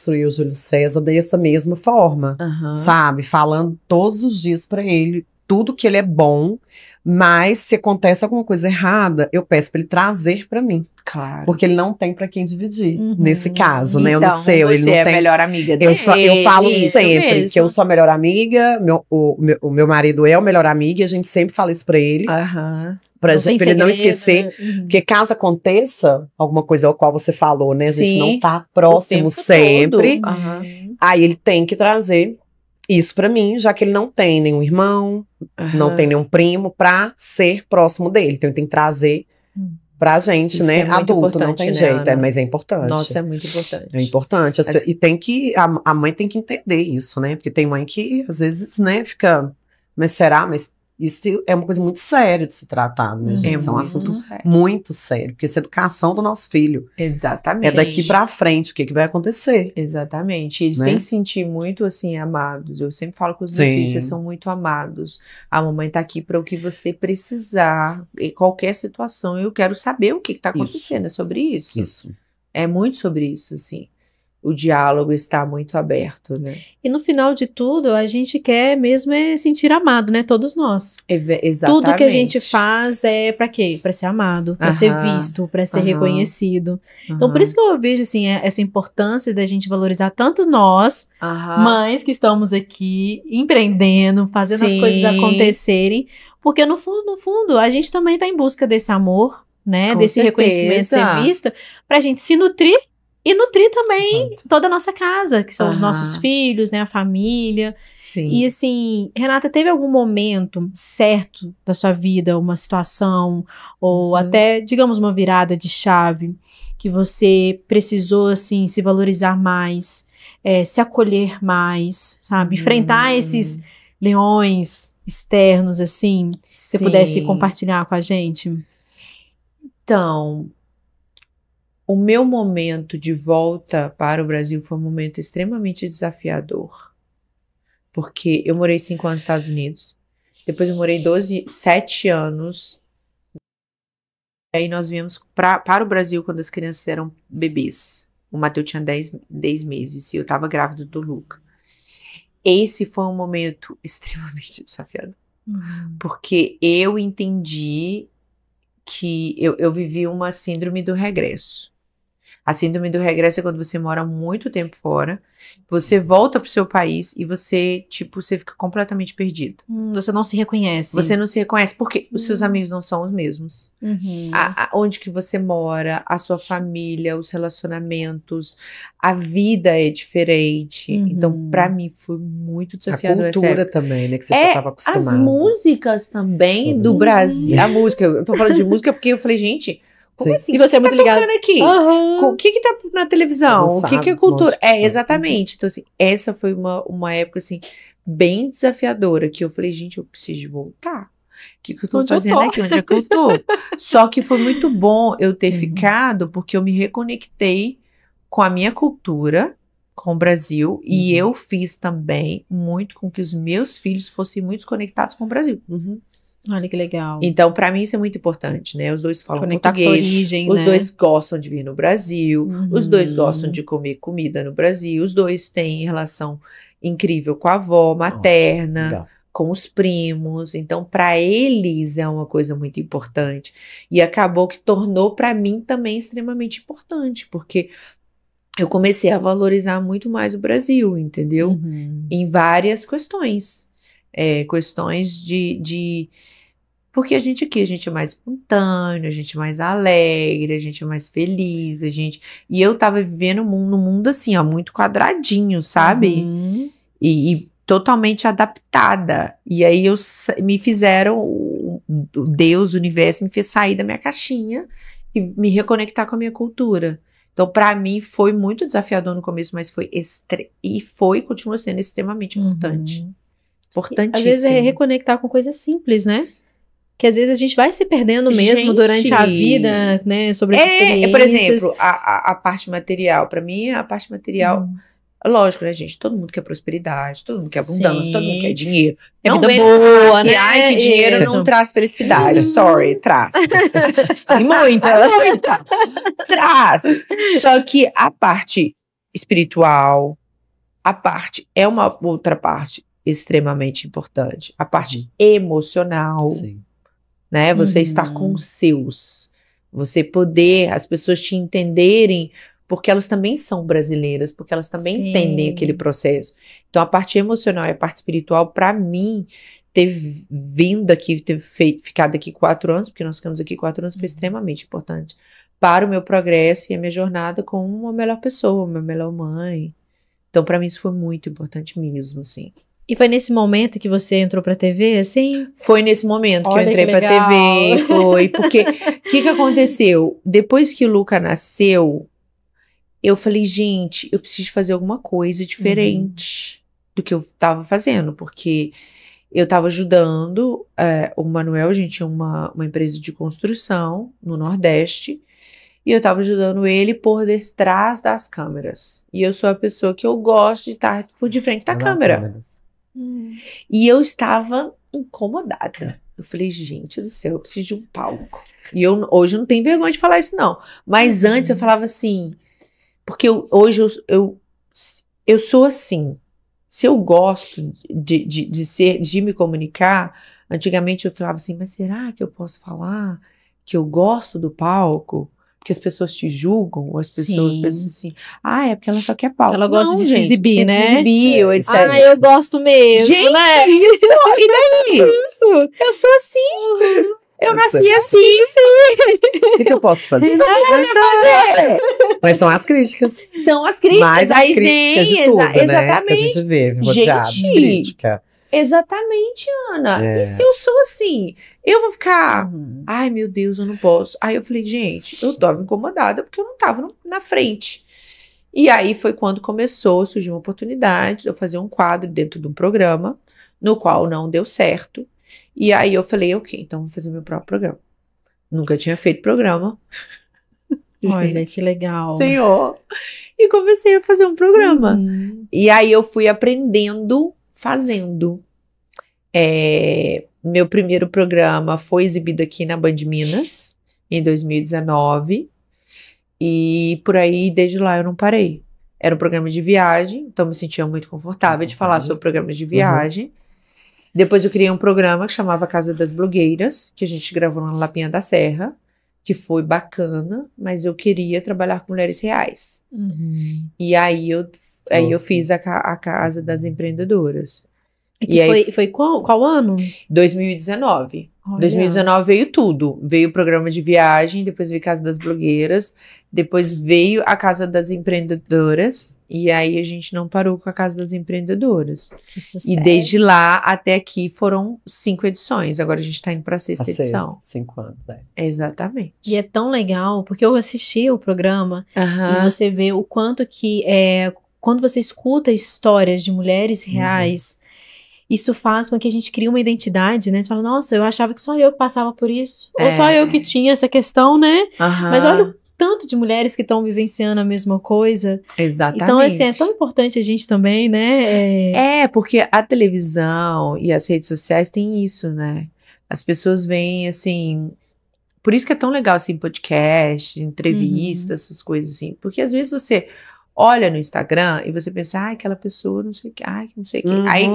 S3: o Júlio César dessa mesma forma,
S2: Aham.
S3: sabe? Falando todos os dias pra ele tudo que ele é bom, mas se acontece alguma coisa errada, eu peço pra ele trazer pra mim,
S2: Claro.
S3: porque ele não tem pra quem dividir,
S1: Uhum.
S3: nesse caso, né? Eu
S2: Então,
S3: não sei, ele
S2: você
S3: não
S2: é a
S3: tem.
S2: melhor amiga dele.
S3: Eu falo
S2: isso
S3: sempre
S2: mesmo.
S3: que eu sou a melhor amiga, o meu marido é o melhor amigo, e a gente sempre fala isso pra ele,
S2: Aham.
S3: pra
S1: Não tem
S3: ele não
S1: segredo,
S3: esquecer.
S1: né? Uhum.
S3: Porque caso aconteça alguma coisa ao qual você falou, né? A gente
S2: Sim.
S3: não tá
S2: O
S3: próximo
S2: tempo
S3: sempre.
S2: todo. Aham.
S3: Aí ele tem que trazer isso pra mim, já que ele não tem nenhum irmão, não
S2: Aham.
S3: tem nenhum primo pra ser próximo dele. Então ele tem que trazer pra gente,
S2: Isso
S3: né?
S2: é muito
S3: Adulto, não
S2: importante,
S3: tem
S2: né,
S3: jeito,
S2: Ana?
S3: mas é importante.
S2: Nossa, é muito importante.
S3: É importante.
S2: Mas-
S3: E tem que. A mãe tem que entender isso, né? Porque tem mãe que, às vezes, né, fica. Mas será? Mas isso é uma coisa muito séria de se tratar, né, gente? Isso é um
S2: muito
S3: assunto
S2: sério.
S3: muito sério. Porque isso é educação do nosso filho.
S2: Exatamente.
S3: É daqui pra frente o que vai acontecer.
S2: Exatamente. Eles
S3: Né?
S2: têm que se sentir muito, assim, amados. Eu sempre falo com os meus
S3: Sim.
S2: filhos, vocês são muito amados. A mamãe tá aqui para o que você precisar. Em qualquer situação, eu quero saber o que tá
S3: Isso.
S2: acontecendo. É sobre isso.
S3: Isso.
S2: É muito sobre isso, assim. O diálogo está muito aberto, né?
S1: E no final de tudo, a gente quer mesmo é sentir amado, né? Todos nós.
S2: Exatamente.
S1: Tudo que a gente faz é pra quê? Pra ser amado, pra ser
S2: Aham.
S1: visto, pra ser
S2: Aham.
S1: reconhecido. Então,
S2: Aham.
S1: por isso que eu vejo, assim, essa importância da gente valorizar tanto nós,
S2: Aham.
S1: mães que estamos aqui empreendendo, fazendo as coisas
S2: Sim.
S1: acontecerem, porque no fundo, a gente também tá em busca desse amor, né?
S2: Com
S1: Desse reconhecimento
S2: certeza.
S1: ser visto, pra gente se nutrir e nutrir também
S3: Exato.
S1: toda a nossa casa, que são os
S2: Aham.
S1: nossos filhos, né? A família.
S2: Sim.
S1: E assim, Renata, teve algum momento certo da sua vida, uma situação, ou
S2: Uhum.
S1: até, digamos, uma virada de chave, que você precisou, assim, se valorizar mais, se acolher mais, sabe? Enfrentar esses leões externos, assim, se você pudesse
S2: Sim.
S1: compartilhar com a gente.
S2: Então, o meu momento de volta para o Brasil foi um momento extremamente desafiador. Porque eu morei 5 anos nos Estados Unidos. Depois eu morei 7 anos. Aí nós viemos para o Brasil quando as crianças eram bebês. O Matheus tinha 10 meses e eu estava grávida do Luca. Esse foi um momento extremamente desafiador. Porque eu entendi que eu vivi uma síndrome do regresso. A síndrome do regresso é quando você mora muito tempo fora, você volta pro seu país e você, tipo, você fica completamente perdido.
S1: Você não se reconhece.
S2: Você não se reconhece, porque os seus amigos não são os mesmos.
S1: Uhum.
S2: Onde que você mora, a sua família, os relacionamentos, a vida é diferente.
S1: Uhum.
S2: Então, pra mim, foi muito
S3: A
S2: desafiador essa
S3: cultura
S2: época.
S3: também, né? Que você já estava acostumado.
S2: As músicas também do Brasil. A música, eu tô falando de música porque eu falei, gente, como
S3: Sim.
S2: assim?
S1: E você é
S2: O que
S1: muito
S2: tá
S1: ligada.
S2: tocando aqui?
S1: Aham.
S2: O que tá na televisão?
S3: Você não
S2: O que é
S3: sabe,
S2: cultura?
S3: lógico.
S2: Exatamente. Então, assim, essa foi uma época, assim, bem desafiadora, que eu falei, gente, eu preciso de voltar. O que eu tô
S1: Onde eu
S2: fazendo
S1: tô?
S2: aqui? Onde é que eu tô? Só que foi muito bom eu ter
S1: Uhum.
S2: ficado, porque eu me reconectei com a minha cultura, com o Brasil, e eu fiz também muito com que os meus filhos fossem muito conectados com o Brasil.
S1: Olha que legal.
S2: Então, pra mim, isso é muito importante, né? Os dois falam
S1: Conectar com sua
S2: português,
S1: origem,
S2: os
S1: né?
S2: dois gostam de vir no Brasil, os dois
S1: Uhum.
S2: gostam de comer comida no Brasil, os dois têm relação incrível com a avó materna,
S3: Legal.
S2: com os primos. Então, pra eles é uma coisa muito importante. E acabou que tornou pra mim também extremamente importante, porque eu comecei a valorizar muito mais o Brasil, entendeu?
S1: Uhum.
S2: Em várias questões. Questões de... Porque a gente é mais espontâneo, a gente é mais alegre, a gente é mais feliz, E eu tava vivendo num mundo assim, ó, muito quadradinho, sabe?
S1: Uhum.
S2: E totalmente adaptada. E aí me fizeram, o Deus, o universo, me fez sair da minha caixinha e me reconectar com a minha cultura. Então, pra mim, foi muito desafiador no começo, mas continua sendo extremamente importante.
S1: Uhum.
S2: Importantíssimo.
S1: Às vezes é reconectar com coisas simples, né? Que às vezes a gente vai se perdendo mesmo
S2: Gente,
S1: durante a vida, né? Sobre as experiências.
S2: Por exemplo, a parte material. Pra mim, a parte material... Lógico, né, gente? Todo mundo quer prosperidade, todo mundo quer abundância,
S1: Sim.
S2: todo mundo quer dinheiro.
S1: É
S2: Não
S1: vida
S2: vem
S1: boa,
S2: falar que,
S1: né?
S2: ai, que dinheiro
S1: Isso.
S2: não traz felicidade. Sorry, traz.
S1: Tem muita.
S2: Muita. Traz. Só que a parte espiritual, é uma outra parte extremamente importante. A parte emocional,
S3: Sim.
S2: né? Você
S1: Uhum.
S2: estar com os seus. Você poder, as pessoas te entenderem, porque elas também são brasileiras, porque elas também
S1: Sim.
S2: entendem aquele processo. Então, a parte emocional e a parte espiritual, para mim, ter vindo aqui, ficado aqui 4 anos, porque nós ficamos aqui 4 anos, foi extremamente importante para o meu progresso e a minha jornada como uma melhor pessoa, uma melhor mãe. Então, para mim, isso foi muito importante mesmo, assim.
S1: E foi nesse momento que você entrou pra TV, assim?
S2: Foi nesse momento que eu
S1: Olha
S2: entrei
S1: que
S2: pra
S1: legal.
S2: TV, foi, porque o que aconteceu? Depois que o Luca nasceu, eu falei, gente, eu preciso fazer alguma coisa diferente do que eu tava fazendo, porque eu tava ajudando o Manuel, a gente tinha uma empresa de construção no Nordeste, e eu tava ajudando ele por detrás das câmeras. E eu sou a pessoa que eu gosto de estar por de frente da câmera. E eu estava incomodada. Eu falei, gente do céu, eu preciso de um palco. E hoje eu não tenho vergonha de falar isso, não. Mas antes eu falava assim, porque hoje eu sou assim. Se eu gosto de me comunicar, antigamente eu falava assim, mas será que eu posso falar que eu gosto do palco? Porque as pessoas te julgam, ou as pessoas
S1: Sim.
S2: pensam assim, é porque ela só quer palco.
S1: Ela gosta de se
S2: gente,
S1: exibir, né?
S2: Se exibir, ou etc.
S1: Eu gosto mesmo,
S2: Gente,
S1: né?
S2: e daí?
S1: Isso.
S2: Eu sou assim. Eu nasci
S3: sei.
S2: assim.
S3: O que eu posso fazer? Mas são as críticas.
S2: São as críticas.
S3: Mais as
S2: aí
S3: críticas
S2: vem,
S3: de tudo, né? Que a
S2: exatamente.
S3: gente vive rodeado de
S2: Gente,
S3: crítica.
S2: Exatamente, Ana.
S3: É.
S2: E se eu sou assim? Eu vou ficar... Ai, meu Deus, eu não posso. Aí eu falei, gente, eu tava incomodada porque eu não tava na frente. E aí foi quando surgiu uma oportunidade de eu fazer um quadro dentro de um programa, no qual não deu certo. E aí eu falei, ok, então vou fazer meu próprio programa. Nunca tinha feito programa.
S1: Olha, que legal.
S2: Senhor. E comecei a fazer um programa.
S1: Uhum.
S2: E aí eu fui aprendendo, fazendo. Meu primeiro programa foi exibido aqui na Band Minas, em 2019. E por aí, desde lá, eu não parei. Era um programa de viagem, então me sentia muito confortável de falar sobre programas de viagem. Depois eu criei um programa que chamava Casa das Blogueiras, que a gente gravou na Lapinha da Serra, que foi bacana, mas eu queria trabalhar com mulheres reais. E aí eu fiz a Casa das Empreendedoras.
S1: E aí, foi qual ano?
S2: 2019.
S1: Olha.
S2: 2019 veio tudo. Veio o programa de viagem, depois veio Casa das Blogueiras, depois veio a Casa das Empreendedoras, e aí a gente não parou com a Casa das Empreendedoras.
S1: Que sucesso.
S2: E desde lá até aqui foram 5 edições. Agora a gente tá indo pra 6ª edição.
S3: 5 anos,
S2: Exatamente.
S1: E é tão legal, porque eu assisti o programa e você vê o quanto que quando você escuta histórias de mulheres reais, isso faz com que a gente crie uma identidade, né? Você fala, nossa, eu achava que só eu que passava por isso. Ou só eu que tinha essa questão, né? Mas olha o tanto de mulheres que estão vivenciando a mesma coisa.
S2: Exatamente.
S1: Então, assim, é tão importante a gente também, né?
S2: Porque a televisão e as redes sociais têm isso, né? As pessoas veem, assim... Por isso que é tão legal, assim, podcast, entrevistas, essas coisas assim. Porque às vezes você olha no Instagram e você pensa, aquela pessoa não sei o que, não sei o que. Aí,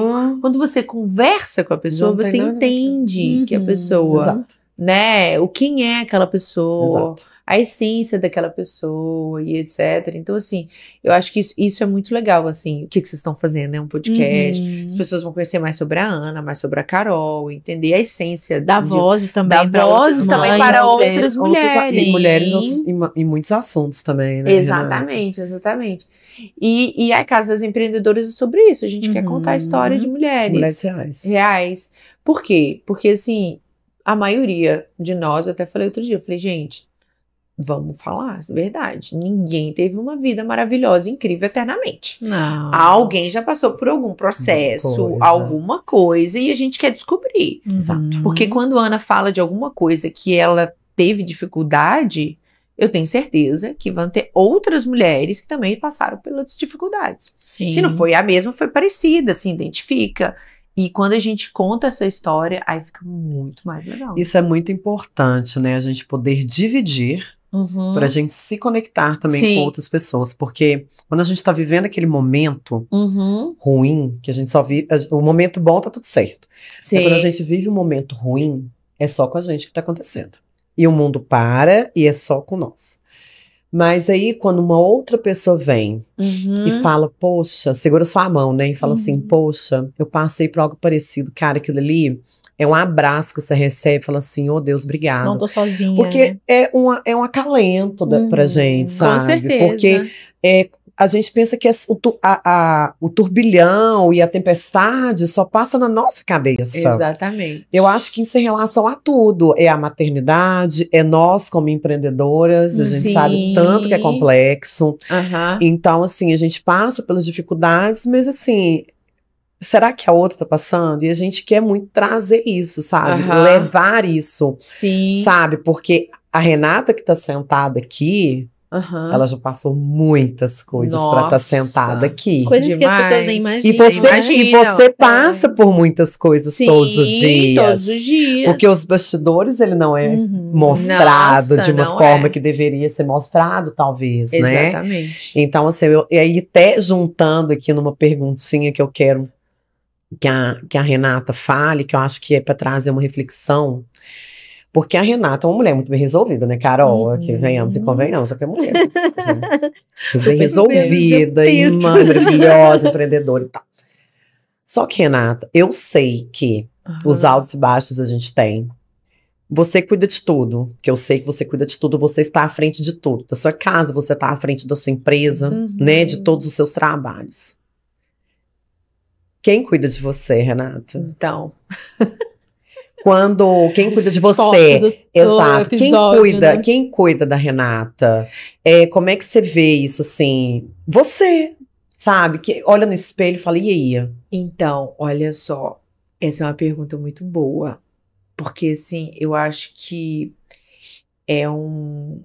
S2: quando você conversa com a pessoa, você entende que a pessoa, né, quem é aquela pessoa, a essência daquela pessoa e etc. Então, assim, eu acho que isso é muito legal, assim, o que vocês estão fazendo, né, um podcast. As pessoas vão conhecer mais sobre a Ana, mais sobre a Carol, entender a essência.
S1: Dar vozes também.
S2: Dar vozes também para outras mulheres.
S3: Mulheres e muitos assuntos também, né?
S2: Exatamente. E a Casa das Empreendedoras é sobre isso. A gente quer contar a história de mulheres reais. Por quê? Porque, assim, a maioria de nós, eu até falei outro dia, eu falei, gente, vamos falar a verdade. Ninguém teve uma vida maravilhosa, incrível, eternamente.
S1: Não.
S2: Alguém já passou por algum processo, alguma coisa, e a gente quer descobrir.
S3: Exato.
S2: Porque quando a Ana fala de alguma coisa que ela teve dificuldade, eu tenho certeza que vão ter outras mulheres que também passaram pelas dificuldades.
S1: Sim.
S2: Se não foi a mesma, foi parecida, se identifica. E quando a gente conta essa história, aí fica muito mais legal.
S3: Isso é muito importante, né? A gente poder dividir para a gente se conectar também com outras pessoas. Porque quando a gente está vivendo aquele momento ruim, que a gente só vive... O momento bom tá tudo certo. Mas quando a gente vive um momento ruim, é só com a gente que tá acontecendo. E o mundo para e é só com nós. Mas aí, quando uma outra pessoa vem e fala, poxa, segura sua mão, né? E fala assim, poxa, eu passei por algo parecido. Cara, aquilo ali é um abraço que você recebe. Fala assim, oh Deus, obrigado.
S1: Não tô sozinha.
S3: Porque é um acalento pra gente, sabe?
S2: Com certeza.
S3: Porque a gente pensa que o turbilhão e a tempestade só passa na nossa cabeça.
S2: Exatamente.
S3: Eu acho que isso é em relação a tudo. É a maternidade, é nós como empreendedoras, a gente sabe tanto que é complexo. Então, assim, a gente passa pelas dificuldades, mas assim, será que a outra tá passando? E a gente quer muito trazer isso, sabe? Levar isso, sabe? Porque a Renata que tá sentada aqui... Ela já passou muitas coisas para estar sentada aqui.
S1: Coisas que as pessoas nem imaginam.
S3: E você passa por muitas coisas todos os dias.
S2: Todos os dias.
S3: Porque os bastidores, ele não é mostrado de uma forma que deveria ser mostrado, talvez, né?
S2: Exatamente.
S3: Então, assim, e aí até juntando aqui numa perguntinha que eu quero que a Renata fale, que eu acho que é para trazer uma reflexão. Porque a Renata é uma mulher muito bem resolvida, né, Carol? Que venhamos e convenhamos, é mulher. Assim, bem resolvida e maravilhosa, empreendedora e tal. Só que, Renata, eu sei que os altos e baixos a gente tem. Você cuida de tudo, que eu sei que você cuida de tudo, você está à frente de tudo. Da sua casa, você está à frente da sua empresa, né, de todos os seus trabalhos. Quem cuida de você, Renata?
S2: Então...
S3: Quem cuida de você, exato, quem cuida da Renata, como é que você vê isso, assim, você, sabe, que olha no espelho e fala, e aí?
S2: Então, olha só, essa é uma pergunta muito boa, porque, assim, eu acho que é um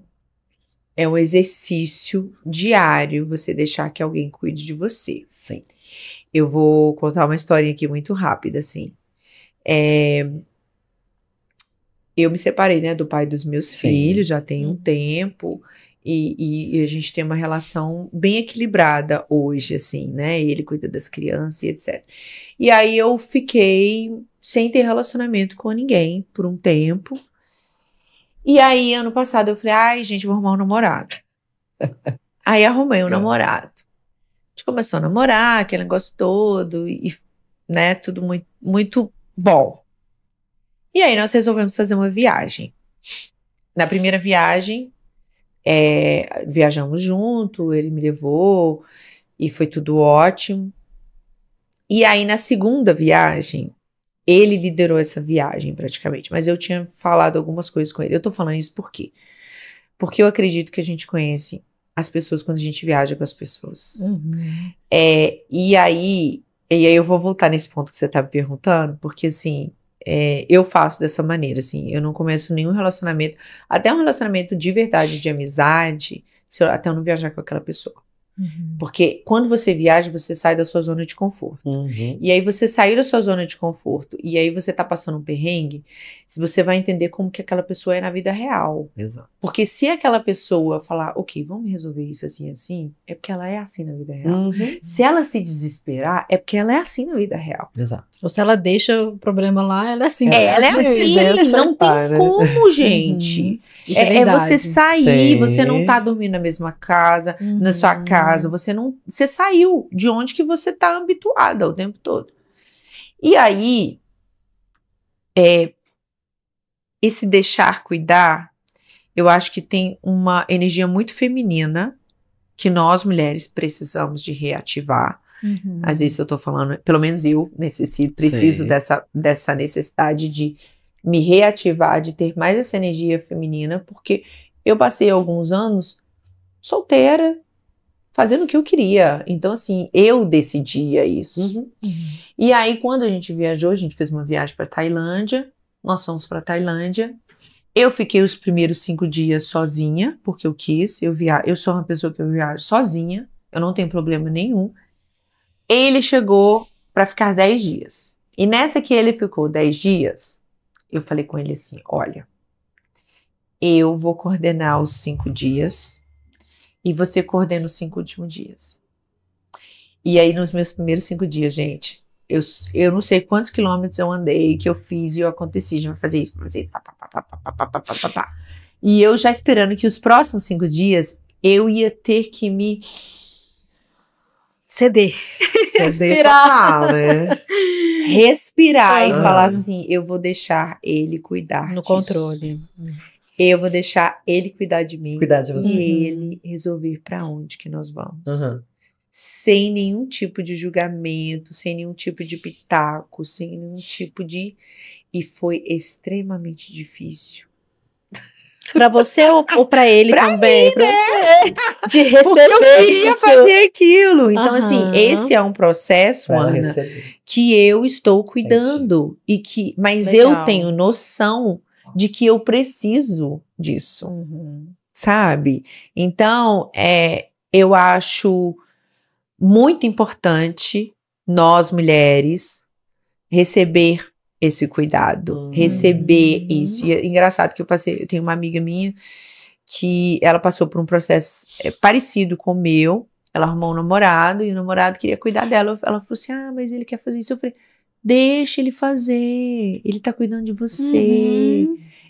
S2: exercício diário você deixar que alguém cuide de você.
S3: Sim.
S2: Eu vou contar uma historinha aqui muito rápida, assim, eu me separei, né, do pai dos meus filhos, já tem um tempo, e a gente tem uma relação bem equilibrada hoje, assim, né, ele cuida das crianças e etc. E aí eu fiquei sem ter relacionamento com ninguém por um tempo, E aí, ano passado, eu falei, ai, gente, vou arrumar um namorado. Aí arrumei um namorado. A gente começou a namorar, aquele negócio todo, e né, tudo muito, muito bom. E aí nós resolvemos fazer uma viagem. Na primeira viagem, viajamos junto, ele me levou, e foi tudo ótimo. E aí, na segunda viagem, ele liderou essa viagem praticamente, mas eu tinha falado algumas coisas com ele. Eu tô falando isso por quê? Porque eu acredito que a gente conhece as pessoas quando a gente viaja com as pessoas. E aí eu vou voltar nesse ponto que você tá me perguntando, porque assim, eu faço dessa maneira, assim, eu não começo nenhum relacionamento, até um relacionamento de verdade, de amizade, até eu não viajar com aquela pessoa. Porque quando você viaja, você sai da sua zona de conforto. E aí você sair da sua zona de conforto, e aí você tá passando um perrengue, você vai entender como que aquela pessoa é na vida real.
S3: Exato.
S2: Porque se aquela pessoa falar, ok, vamos resolver isso assim, assim, é porque ela é assim na vida real. Se ela se desesperar, é porque ela é assim na vida real.
S3: Exato.
S1: Ou se ela deixa o problema lá, ela é assim.
S2: Ela é assim, não tem como, gente. É você sair, você não tá dormindo na mesma casa, na sua casa, você saiu de onde que você tá habituada o tempo todo. E aí, esse deixar cuidar, eu acho que tem uma energia muito feminina que nós mulheres precisamos de reativar. Às vezes eu tô falando, pelo menos eu preciso dessa necessidade de me reativar, de ter mais essa energia feminina, porque eu passei alguns anos solteira, fazendo o que eu queria. Então, assim, eu decidia isso. E aí, quando a gente viajou, a gente fez uma viagem para Tailândia, nós fomos para Tailândia. Eu fiquei os primeiros 5 dias sozinha, porque eu quis. Eu sou uma pessoa que eu viajo sozinha, eu não tenho problema nenhum. Ele chegou para ficar 10 dias. E nessa que ele ficou 10 dias, eu falei com ele assim, olha, eu vou coordenar os 5 dias e você coordena os 5 últimos dias. E aí, nos meus primeiros 5 dias, gente, eu não sei quantos quilômetros eu andei, que eu fiz e eu aconteci, de fazer isso, fazer pá. E eu já esperando que os próximos 5 dias eu ia ter que me
S1: ceder.
S3: Respirar, total, né?
S2: Respirar e falar assim, eu vou deixar ele cuidar
S1: no
S2: disso.
S1: Controle.
S2: Eu vou deixar ele cuidar de mim.
S3: Cuidar de você.
S2: E ele resolver pra onde que nós vamos. Sem nenhum tipo de julgamento, sem nenhum tipo de pitaco, sem nenhum tipo de... E foi extremamente difícil.
S1: Pra você ou pra ele
S2: pra
S1: também?
S2: Mim, né?
S1: De receber.
S2: Porque eu queria
S1: isso.
S2: fazer aquilo. Então, assim, esse é um processo, Ana, que eu estou cuidando. Mas eu tenho noção de que eu preciso disso. Sabe? Então, eu acho muito importante nós, mulheres, receber esse cuidado, receber isso. E é engraçado que eu tenho uma amiga minha que ela passou por um processo parecido com o meu, ela arrumou um namorado e o namorado queria cuidar dela, ela falou assim, mas ele quer fazer isso, eu falei, deixa ele fazer, ele tá cuidando de você,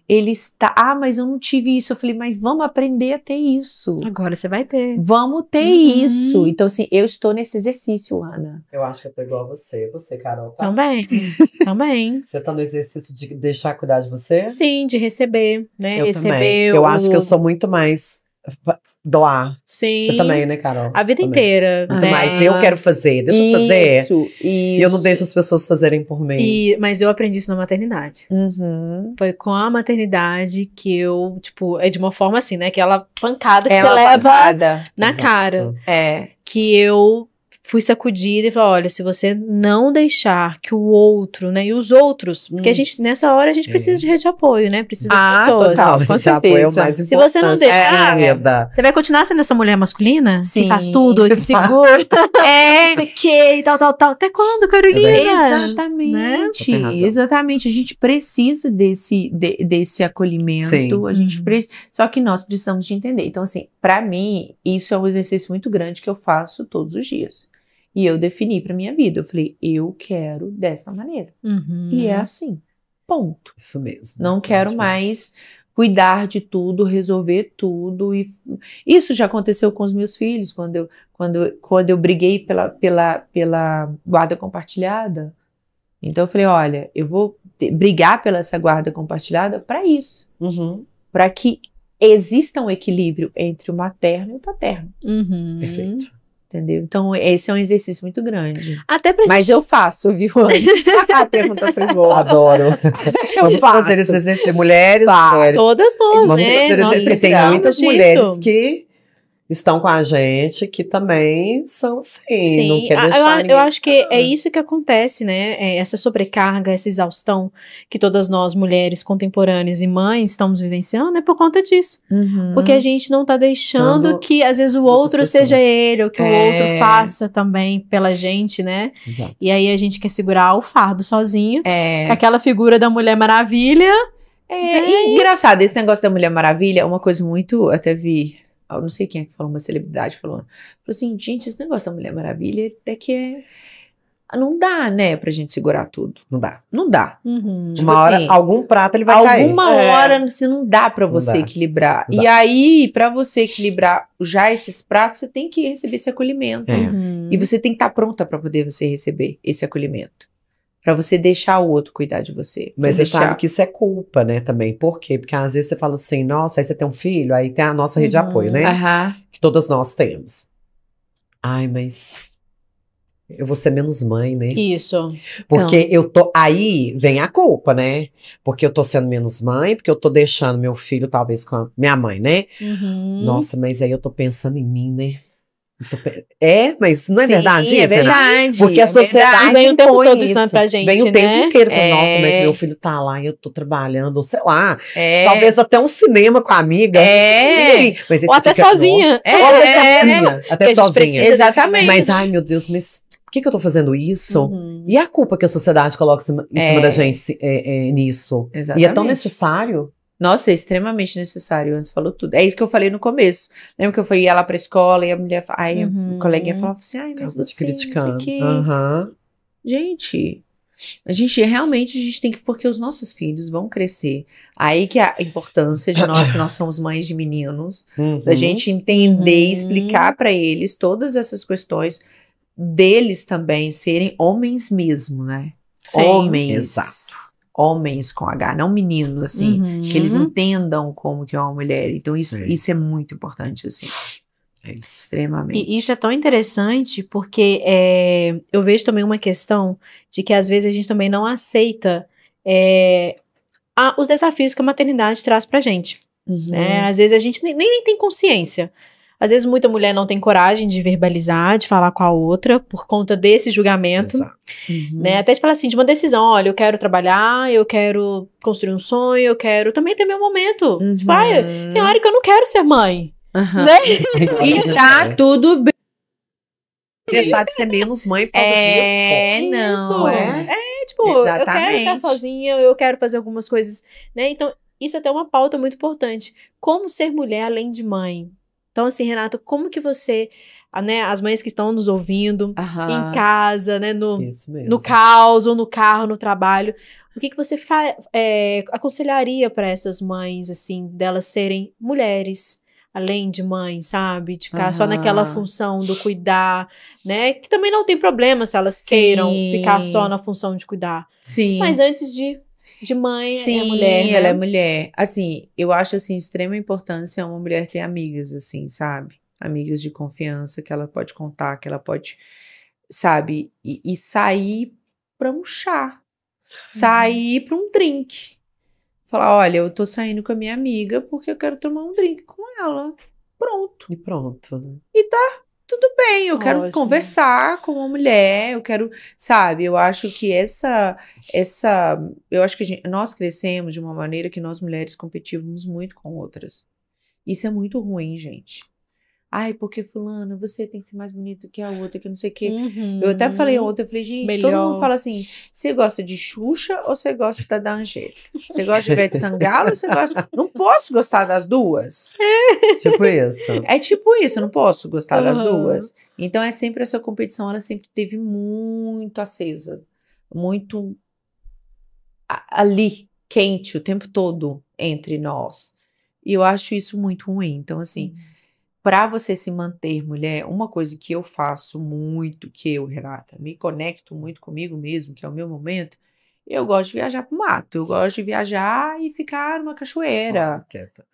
S2: ele está, mas eu não tive isso, eu falei, mas vamos aprender a ter isso.
S1: Agora você vai ter.
S2: Vamos ter isso. Então, assim, eu estou nesse exercício, Ana.
S3: Eu acho que eu tô igual a você, Carol, tá?
S1: Também.
S3: Você tá no exercício de deixar cuidar de você?
S1: Sim, de receber, né?
S3: Eu também. Eu acho que eu sou muito mais doar.
S1: Sim.
S3: Você também, né, Carol?
S1: A vida inteira, né?
S3: Mas eu quero fazer, deixa eu fazer.
S2: Isso.
S3: E eu não deixo as pessoas fazerem por mim.
S1: Mas eu aprendi isso na maternidade. Foi com a maternidade que eu, tipo, é de uma forma assim, né? Aquela pancada que você leva na cara. Que eu fui sacudida e falei, olha, se você não deixar que o outro, né, e os outros, porque a gente, nessa hora, a gente precisa de rede de apoio, né, precisa das pessoas.
S2: Total, com certeza.
S1: Se você não deixar, você vai continuar sendo essa mulher masculina?
S2: Sim.
S1: Que faz tudo, que segura, não sei o que, e tal. Até quando, Carolina?
S2: Exatamente, né? Exatamente, a gente precisa desse acolhimento,
S3: Sim.
S2: A gente precisa, só que nós precisamos de entender. Então, assim, pra mim, isso é um exercício muito grande que eu faço todos os dias. E eu defini pra minha vida. Eu falei, eu quero dessa maneira. E é assim. Ponto.
S3: Isso mesmo.
S2: Não quero mais cuidar de tudo, resolver tudo. E isso já aconteceu com os meus filhos, quando eu briguei pela guarda compartilhada. Então eu falei, olha, eu vou brigar pela essa guarda compartilhada para isso. Para que exista um equilíbrio entre o materno e o paterno.
S3: Perfeito.
S2: Entendeu? Então, esse é um exercício muito grande.
S1: Até pra
S2: Mas
S1: gente...
S2: eu faço, viu? A pergunta foi boa.
S3: Adoro. Vamos
S2: faço.
S3: fazer esse exercício. Mulheres,
S1: Todas nós,
S3: vamos
S1: né?
S3: fazer
S1: Nós
S3: esse, porque tem
S1: precisamos
S3: muitas
S1: disso.
S3: mulheres que estão com a gente que também são assim,
S1: Sim,
S3: não quer deixar ninguém.
S1: eu acho que é isso que acontece, né? Essa sobrecarga, essa exaustão que todas nós, mulheres contemporâneas e mães, estamos vivenciando, é por conta disso. Porque a gente não tá deixando que, às vezes, o outro seja ele, ou que o outro faça também pela gente, né?
S3: Exato.
S1: E aí a gente quer segurar o fardo sozinho. Aquela figura da Mulher Maravilha.
S2: E engraçado, esse negócio da Mulher Maravilha é uma coisa muito, até vi... Eu não sei quem é que falou, uma celebridade falou assim, gente, esse negócio da Mulher Maravilha até que não dá, né, pra gente segurar tudo.
S3: Não dá.
S2: Não dá.
S3: Tipo uma hora, algum prato ele vai cair.
S2: Alguma hora, assim, não dá pra você equilibrar.
S3: Exato.
S2: E aí, pra você equilibrar já esses pratos, você tem que receber esse acolhimento. E você tem que estar pronta pra poder você receber esse acolhimento. Pra você deixar o outro cuidar de você.
S3: Mas você sabe que isso é culpa, né, também. Por quê? Porque às vezes você fala assim, nossa, aí você tem um filho, aí tem a nossa rede de apoio, né? Que todas nós temos. Ai, mas eu vou ser menos mãe, né?
S1: Isso.
S3: Porque eu tô... Aí vem a culpa, né? Porque eu tô sendo menos mãe, porque eu tô deixando meu filho, talvez, com a minha mãe, né? Nossa, mas aí eu tô pensando em mim, né? Mas não é verdade isso?
S2: É verdade.
S3: Porque a sociedade
S1: vem o tempo
S3: impõe
S1: todo ensinando pra gente,
S3: vem o
S1: né?
S3: tempo inteiro. Nossa, mas meu filho tá lá e eu tô trabalhando, ou sei lá. Talvez até um cinema com a amiga. Mas
S1: ou até sozinha.
S3: Até sozinha.
S2: Exatamente.
S3: Mas, ai meu Deus, mas por que eu tô fazendo isso? E a culpa que a sociedade coloca em cima da gente nisso?
S2: Exatamente.
S3: E é tão necessário.
S2: Nossa, é extremamente necessário. Antes falou tudo. É isso que eu falei no começo. Lembra que eu ia lá pra escola e a mulher... Aí a coleguinha falava assim, ai, mas você criticando. Não sei o quê. Gente, a gente tem que... Porque os nossos filhos vão crescer. Aí que é a importância de nós, que nós somos mães de meninos, da gente entender e explicar pra eles todas essas questões deles também serem homens mesmo, né?
S1: Sim.
S2: Homens.
S3: Exato.
S2: Homens com H, não menino, assim, que eles entendam como que é uma mulher. Então isso é muito importante, assim.
S3: É isso.
S2: Extremamente.
S1: E isso é tão interessante porque eu vejo também uma questão de que às vezes a gente também não aceita os desafios que a maternidade traz pra gente. Né? Às vezes a gente nem tem consciência. Às vezes muita mulher não tem coragem de verbalizar, de falar com a outra por conta desse julgamento.
S3: Exato.
S1: Né? Até de falar assim, de uma decisão, olha, eu quero trabalhar, eu quero construir um sonho, eu quero também ter meu momento. Tipo, tem hora que eu não quero ser mãe. Né?
S2: E tá tudo bem.
S3: Deixar de ser menos mãe por causa disso.
S2: Não.
S1: Tipo,
S2: Exatamente.
S1: eu quero estar sozinha, eu quero fazer algumas coisas, né? Então, isso é até uma pauta muito importante. Como ser mulher além de mãe? Então, assim, Renato, como que você, né, as mães que estão nos ouvindo, em casa, né, no caos, ou no carro, no trabalho, o que você aconselharia para essas mães, assim, delas serem mulheres, além de mães, sabe? De ficar só naquela função do cuidar, né? Que também não tem problema se elas queiram ficar só na função de cuidar.
S2: Sim.
S1: Mas antes de mãe, é mulher, né?
S2: Ela é mulher. Assim, eu acho, assim, extrema importância uma mulher ter amigas, assim, sabe? Amigas de confiança, que ela pode contar, que ela pode, sabe? E sair pra um chá. Sair pra um drink. Falar, olha, eu tô saindo com a minha amiga porque eu quero tomar um drink com ela. Pronto.
S3: E pronto.
S2: E tá tudo bem, eu quero conversar com uma mulher, eu quero, sabe, eu acho que eu acho que nós crescemos de uma maneira que nós mulheres competimos muito com outras. Isso é muito ruim, gente. Ai, porque fulana, você tem que ser mais bonito que a outra, que não sei o quê. Eu até falei ontem, eu falei, gente, todo mundo fala assim, você gosta de Xuxa ou você gosta da Angélica? Você gosta de Ivete Sangalo ou você gosta... Não posso gostar das duas.
S3: Tipo isso.
S2: É tipo isso, eu não posso gostar das duas. Então é sempre essa competição, ela sempre teve muito acesa. Muito ali, quente o tempo todo entre nós. E eu acho isso muito ruim. Então, assim, para você se manter mulher, uma coisa que eu faço muito, Renata, me conecto muito comigo mesmo, que é o meu momento, eu gosto de viajar pro mato. Eu gosto de viajar e ficar numa cachoeira.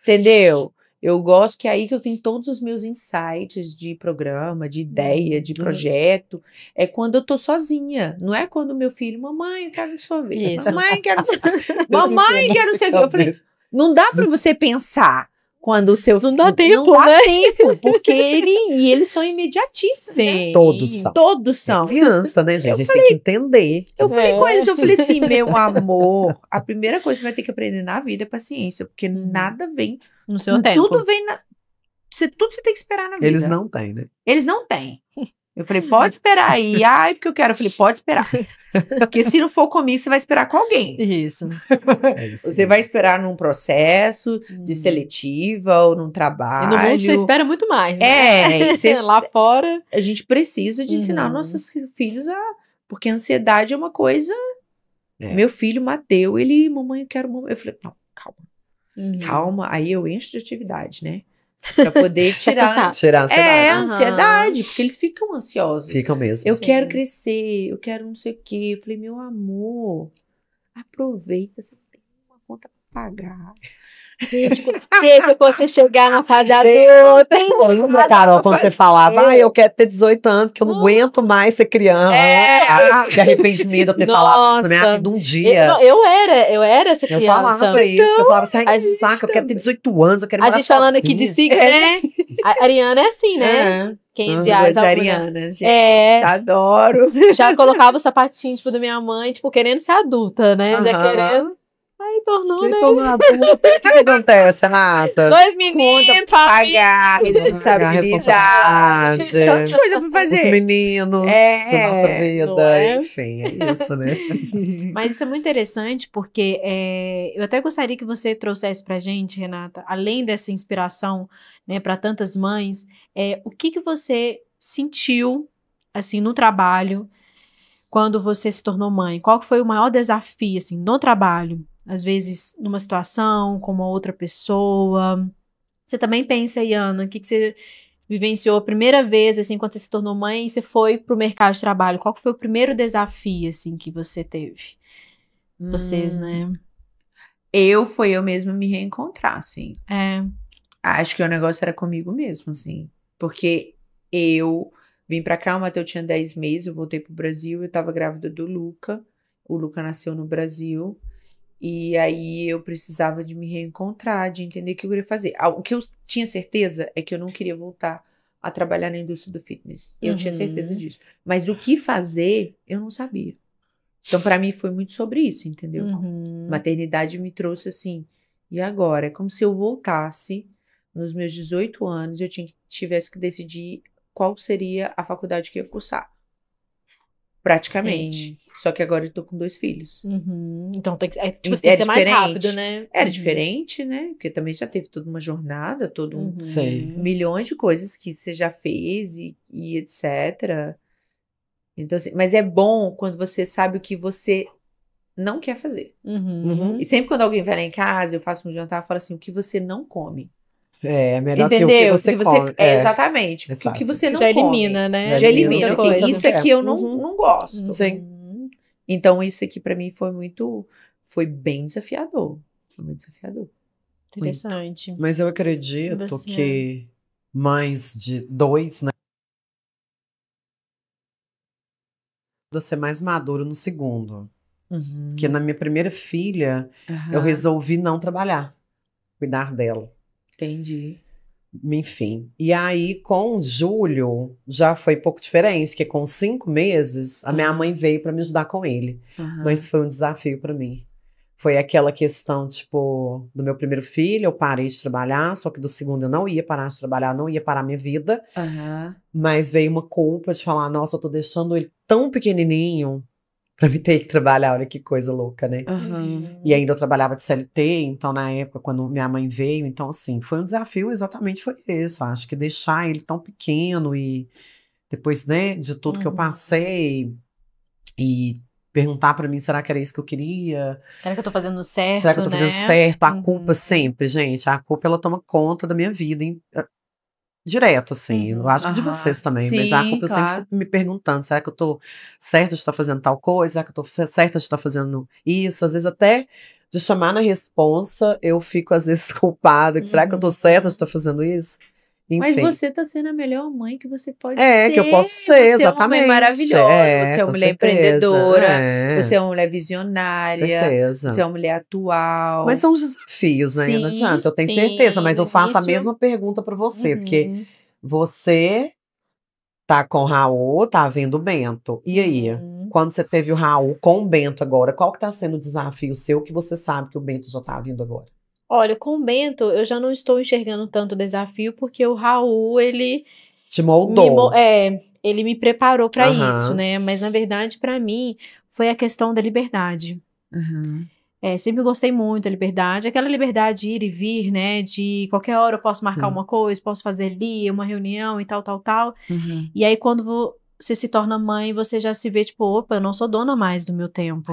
S2: Entendeu? Eu gosto que é aí que eu tenho todos os meus insights de programa, de ideia, de projeto. É quando eu tô sozinha. Não é quando meu filho, mamãe, eu quero um sorvete.
S1: Isso.
S2: Mamãe, quero mamãe, quero não sei o quê. Eu falei, não dá pra você pensar quando o seu filho...
S1: Não dá tempo,
S2: não dá
S1: né?
S2: tempo, porque eles são imediatistas, né?
S1: Sim.
S3: Todos são. É criança, né, gente? A gente tem que entender.
S2: Eu falei com eles, eu falei assim, meu amor, a primeira coisa que você vai ter que aprender na vida é paciência, porque nada vem...
S1: No seu tempo.
S2: Tudo vem tudo você tem que esperar na vida.
S3: Eles não têm, né?
S2: Eles não têm. Eu falei, pode esperar aí. Ai, porque eu quero. Eu falei, pode esperar. Porque se não for comigo, você vai esperar com alguém.
S1: Isso.
S2: Você vai esperar num processo de seletiva ou num trabalho.
S1: E no mundo você espera muito mais, né? Lá fora.
S2: A gente precisa de ensinar nossos filhos porque a ansiedade é uma coisa... Meu filho, Mateu, mamãe, eu quero... Eu falei, não, calma. Calma, aí eu encho de atividade, né? Pra poder tirar a ansiedade. A ansiedade, porque eles ficam ansiosos.
S3: Ficam mesmo.
S2: Eu quero crescer, eu quero não sei o quê. Eu falei, meu amor, aproveita, você tem uma conta pra pagar.
S1: Deixa você chegar na fase adulta.
S3: Lembra, Carol, quando você falava, eu quero ter 18 anos, que eu não aguento mais ser criança. Que arrependimento de eu ter falado isso na minha vida um dia.
S1: Eu era essa criança.
S3: Eu falava isso, eu falava assim, ai, saca, eu quero ter 18 anos, eu quero morar
S1: a gente falando aqui de signo, né? A Ariana é assim, né? Quem de
S2: Arianas, gente. Adoro.
S1: Já colocava o sapatinho, tipo, da minha mãe, tipo, querendo ser adulta, né? Já querendo. Aí tornou, né?
S3: O que acontece, Renata?
S1: 2 meninos,
S2: pagar, responsabilidade. Tanta coisa pra fazer.
S3: Os meninos, nossa vida, enfim, é isso, né?
S1: Mas isso é muito interessante, porque eu até gostaria que você trouxesse pra gente, Renata, além dessa inspiração, né, para tantas mães, o que você sentiu, assim, no trabalho, quando você se tornou mãe? Qual foi o maior desafio, assim, no trabalho? Às vezes, numa situação, com uma outra pessoa. Você também pensa, Iana, o que você vivenciou a primeira vez, assim, quando você se tornou mãe e você foi pro mercado de trabalho? Qual foi o primeiro desafio, assim, que você teve? Vocês, né?
S2: Foi eu mesma me reencontrar, assim. Acho que o negócio era comigo mesmo, assim. Porque eu vim pra cá, o Mateu tinha 10 meses, eu voltei pro Brasil, eu tava grávida do Luca. O Luca nasceu no Brasil. E aí eu precisava de me reencontrar, de entender o que eu queria fazer. O que eu tinha certeza é que eu não queria voltar a trabalhar na indústria do fitness. Eu tinha certeza disso. Mas o que fazer, eu não sabia. Então, para mim, foi muito sobre isso, entendeu? Maternidade me trouxe assim, e agora? É como se eu voltasse nos meus 18 anos, eu tivesse que decidir qual seria a faculdade que eu ia cursar. Praticamente. Sim. Só que agora eu tô com 2 filhos.
S1: Então tem que, tem que ser mais rápido, né?
S2: Era diferente, né? Porque também já teve toda uma jornada, milhões de coisas que você já fez e etc. Então, assim, mas é bom quando você sabe o que você não quer fazer. E sempre quando alguém vai lá em casa, eu faço um jantar, eu falo assim, o que você não come.
S3: É melhor que o que você come.
S2: Exatamente. Porque o que você não
S1: já
S2: come.
S1: Elimina, né?
S2: Já elimina. Porque isso aqui eu não gosto.
S3: Sim.
S2: Então, isso aqui pra mim foi bem desafiador. Foi muito desafiador.
S1: Interessante.
S3: Muito. Mas eu acredito que mais de 2, né? Você mais maduro no segundo. Porque na minha primeira filha, eu resolvi não trabalhar. Cuidar dela.
S2: Entendi.
S3: Enfim. E aí, com Júlio, já foi um pouco diferente, porque com 5 meses, a minha mãe veio para me ajudar com ele. Mas foi um desafio para mim. Foi aquela questão, tipo, do meu primeiro filho, eu parei de trabalhar, só que do segundo eu não ia parar de trabalhar, não ia parar minha vida. Mas veio uma culpa de falar, nossa, eu tô deixando ele tão pequenininho pra me ter que trabalhar, olha que coisa louca, né? E ainda eu trabalhava de CLT, então na época, quando minha mãe veio, então assim, foi um desafio, exatamente foi esse, acho que deixar ele tão pequeno e depois, né, de tudo que eu passei e perguntar pra mim, será que era isso que eu queria?
S1: Será que eu tô fazendo certo,
S3: Será que eu tô fazendo certo? A
S1: Uhum.
S3: culpa sempre, gente, a culpa ela toma conta da minha vida, direto, assim. Eu acho que de vocês também, mas a
S2: Sim,
S3: culpa eu
S2: claro.
S3: sempre fico me perguntando, será que eu tô certa de estar fazendo tal coisa? Será que eu tô certa de estar fazendo isso? Às vezes até de chamar na responsa, eu fico às vezes culpada, que será que eu tô certa de estar fazendo isso?
S2: Mas
S3: Enfim.
S2: você tá sendo a melhor mãe que você pode
S3: É,
S2: ser.
S3: que eu posso ser,
S2: Você
S3: exatamente.
S2: é uma mãe maravilhosa, você é uma
S3: com
S2: mulher
S3: certeza.
S2: empreendedora, você é
S3: Com
S2: uma mulher visionária,
S3: certeza.
S2: você é uma mulher atual.
S3: Mas são os desafios, né? Não
S2: Sim,
S3: adianta, eu tenho
S1: sim,
S3: certeza, mas
S1: no
S3: eu faço a
S1: início-
S3: mesma pergunta pra você, porque
S2: Uhum.
S3: você tá com o Raul, tá vendo o Bento. E aí?
S2: Uhum.
S3: Quando você teve o Raul com o Bento agora, qual que tá sendo o desafio seu que você sabe que o Bento já tá vindo agora?
S1: Olha, com o Bento, eu já não estou enxergando tanto desafio, porque o Raul, ele
S3: Te moldou.
S1: ele me preparou para
S3: Aham.
S1: isso, né? Mas na verdade, para mim, foi a questão da liberdade.
S2: Uhum.
S1: Sempre gostei muito da liberdade, aquela liberdade de ir e vir, né? De qualquer hora eu posso marcar
S3: Sim.
S1: uma coisa, posso fazer ali uma reunião e tal, tal, tal.
S2: Uhum.
S1: E aí, quando você se torna mãe, você já se vê tipo, opa, eu não sou dona mais do meu tempo.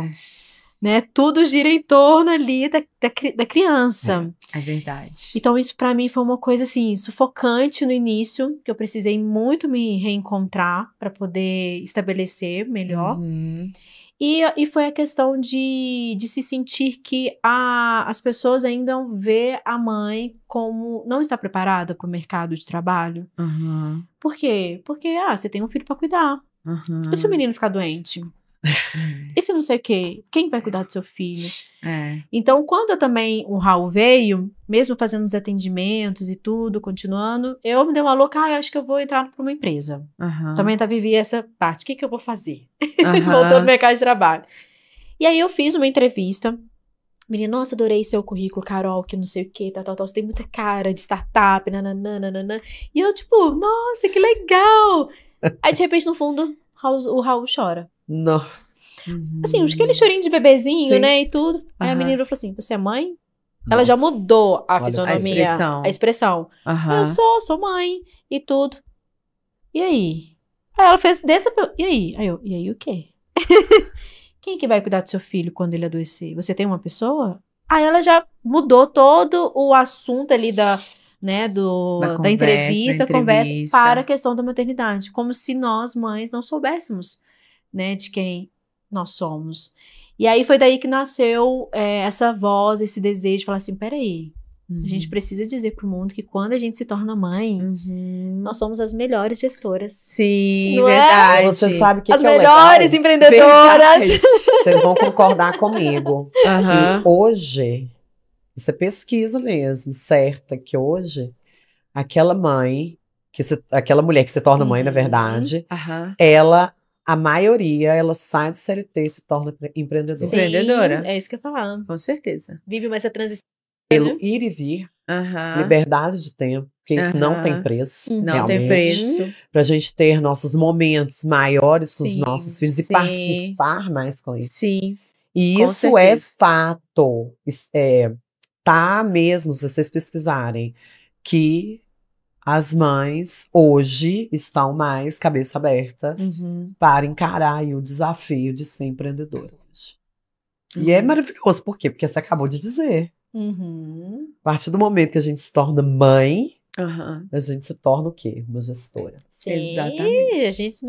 S1: Né? Tudo gira em torno ali da criança.
S2: É verdade.
S1: Então, isso pra mim foi uma coisa assim, sufocante no início, que eu precisei muito me reencontrar para poder estabelecer melhor.
S2: Uhum.
S1: E foi a questão de se sentir que as pessoas ainda vê a mãe como não está preparada para o mercado de trabalho.
S2: Uhum.
S1: Por quê? Porque você tem um filho para cuidar.
S2: Uhum.
S1: E se o menino ficar doente? E se não sei o quê? Quem vai cuidar do seu filho? Então, quando o Raul veio, mesmo fazendo os atendimentos e tudo, continuando, eu me dei uma louca, eu acho que eu vou entrar para uma empresa.
S2: Uhum.
S1: Também vivi essa parte. O que eu vou fazer?
S2: Uhum.
S1: Voltando ao mercado de trabalho. E aí eu fiz uma entrevista. Menina, nossa, adorei seu currículo, Carol, que não sei o que, tal. Você tem muita cara de startup, nananana. E eu, tipo, nossa, que legal! Aí, de repente, no fundo, o Raul chora.
S3: Não.
S2: Uhum.
S1: Assim, aquele chorinho de bebezinho,
S3: Sim.
S1: né, e tudo. Aí a
S2: Aham.
S1: menina falou assim, você é mãe? Ela já
S3: Nossa.
S1: mudou a
S3: Olha,
S1: fisionomia,
S2: a expressão.
S1: Eu
S2: Uhum.
S1: sou mãe, e tudo. E aí? Aí ela fez e aí? Aí eu, e aí o quê? Quem que vai cuidar do seu filho quando ele adoecer? Você tem uma pessoa? Aí ela já mudou todo o assunto ali da entrevista, conversa para a questão da maternidade. Como se nós, mães, não soubéssemos, né, de quem nós somos. E aí foi daí que nasceu essa voz, esse desejo de falar assim, peraí, a gente precisa dizer pro mundo que quando a gente se torna mãe, nós somos as melhores gestoras.
S2: Sim,
S1: Não
S2: verdade.
S3: Você sabe o que
S1: As
S3: que é o
S1: melhores
S3: legal?
S1: empreendedoras.
S2: Verdade.
S3: Vocês vão concordar comigo.
S2: Aham.
S3: Que hoje, isso é pesquisa mesmo, certa, que hoje, aquela mulher que se torna mãe, na verdade,
S2: Aham.
S3: a maioria, ela sai do CLT e se torna empreendedora.
S2: Sim. Empreendedora.
S1: É isso que eu ia falar.
S2: Com certeza.
S1: Vive mais essa transição.
S3: Pelo ir e vir,
S2: Aham.
S3: liberdade de tempo, porque isso não
S2: Aham.
S3: tem preço,
S2: Não tem
S3: realmente.
S2: preço.
S3: Pra gente ter nossos momentos maiores com os
S1: Sim,
S3: nossos filhos e
S2: sim.
S3: participar mais com isso.
S2: Sim.
S3: E
S2: Com
S3: isso é
S2: certeza.
S3: fato. Tá mesmo, se vocês pesquisarem, que as mães hoje estão mais cabeça aberta para encarar aí o desafio de ser empreendedora hoje. E é maravilhoso, por quê? Porque você acabou de dizer. A partir do momento que a gente se torna mãe,
S2: Aham.
S3: a gente se torna o quê? Uma gestora.
S1: Sim,
S2: Exatamente.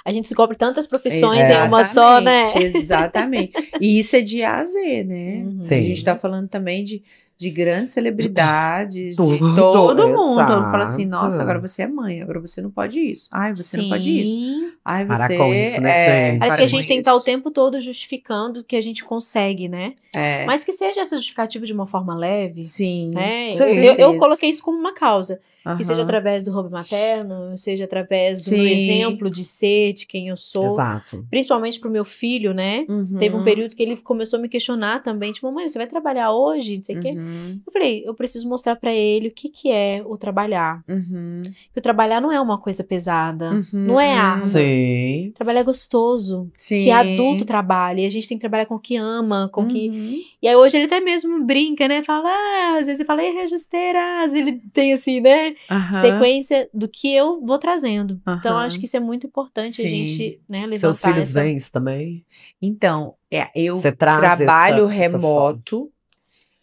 S1: a gente descobre tantas profissões em uma só, né?
S2: Exatamente. E isso é de A a Z, né?
S3: Sim.
S2: A gente tá falando também de grandes celebridades, de
S3: Tudo,
S2: todo mundo. Fala assim,
S3: exato.
S2: nossa, agora você é mãe, agora você não pode isso. Ai, você não pode isso.
S1: Sim.
S2: Ai,
S3: Parar
S2: você
S3: com isso, né, gente?
S1: Parece
S2: para
S1: que a
S2: com
S1: gente tem que estar o
S2: isso.
S1: tempo todo justificando que a gente consegue, né? Mas que seja essa justificativa de uma forma leve,
S2: Sim.
S1: né?
S3: Sim.
S1: Eu coloquei isso como uma causa.
S2: Aham.
S1: Que seja através do hobby materno, seja através do meu
S2: Sim.
S1: exemplo de ser, de quem eu sou.
S3: Exato.
S1: Principalmente pro meu filho, né?
S2: Uhum.
S1: Teve um período que ele começou a me questionar também, tipo, mãe, você vai trabalhar hoje? Não sei o quê. Eu falei, eu preciso mostrar pra ele o que é o trabalhar.
S2: Uhum.
S1: Que o trabalhar não é uma coisa pesada, não é árduo.
S3: Sim.
S1: Trabalhar é gostoso,
S2: Sim.
S1: que adulto trabalha, e a gente tem que trabalhar com o que ama, com o que...
S2: Uhum.
S1: E aí hoje ele até mesmo brinca, né? Fala, às vezes ele fala, ei, registeiras, ele tem assim, né? né? Sequência do que eu vou trazendo. Então, acho que isso é muito importante a gente, né, levantar.
S3: Seus filhos veem isso também?
S2: Então, eu trabalho remoto.
S3: essa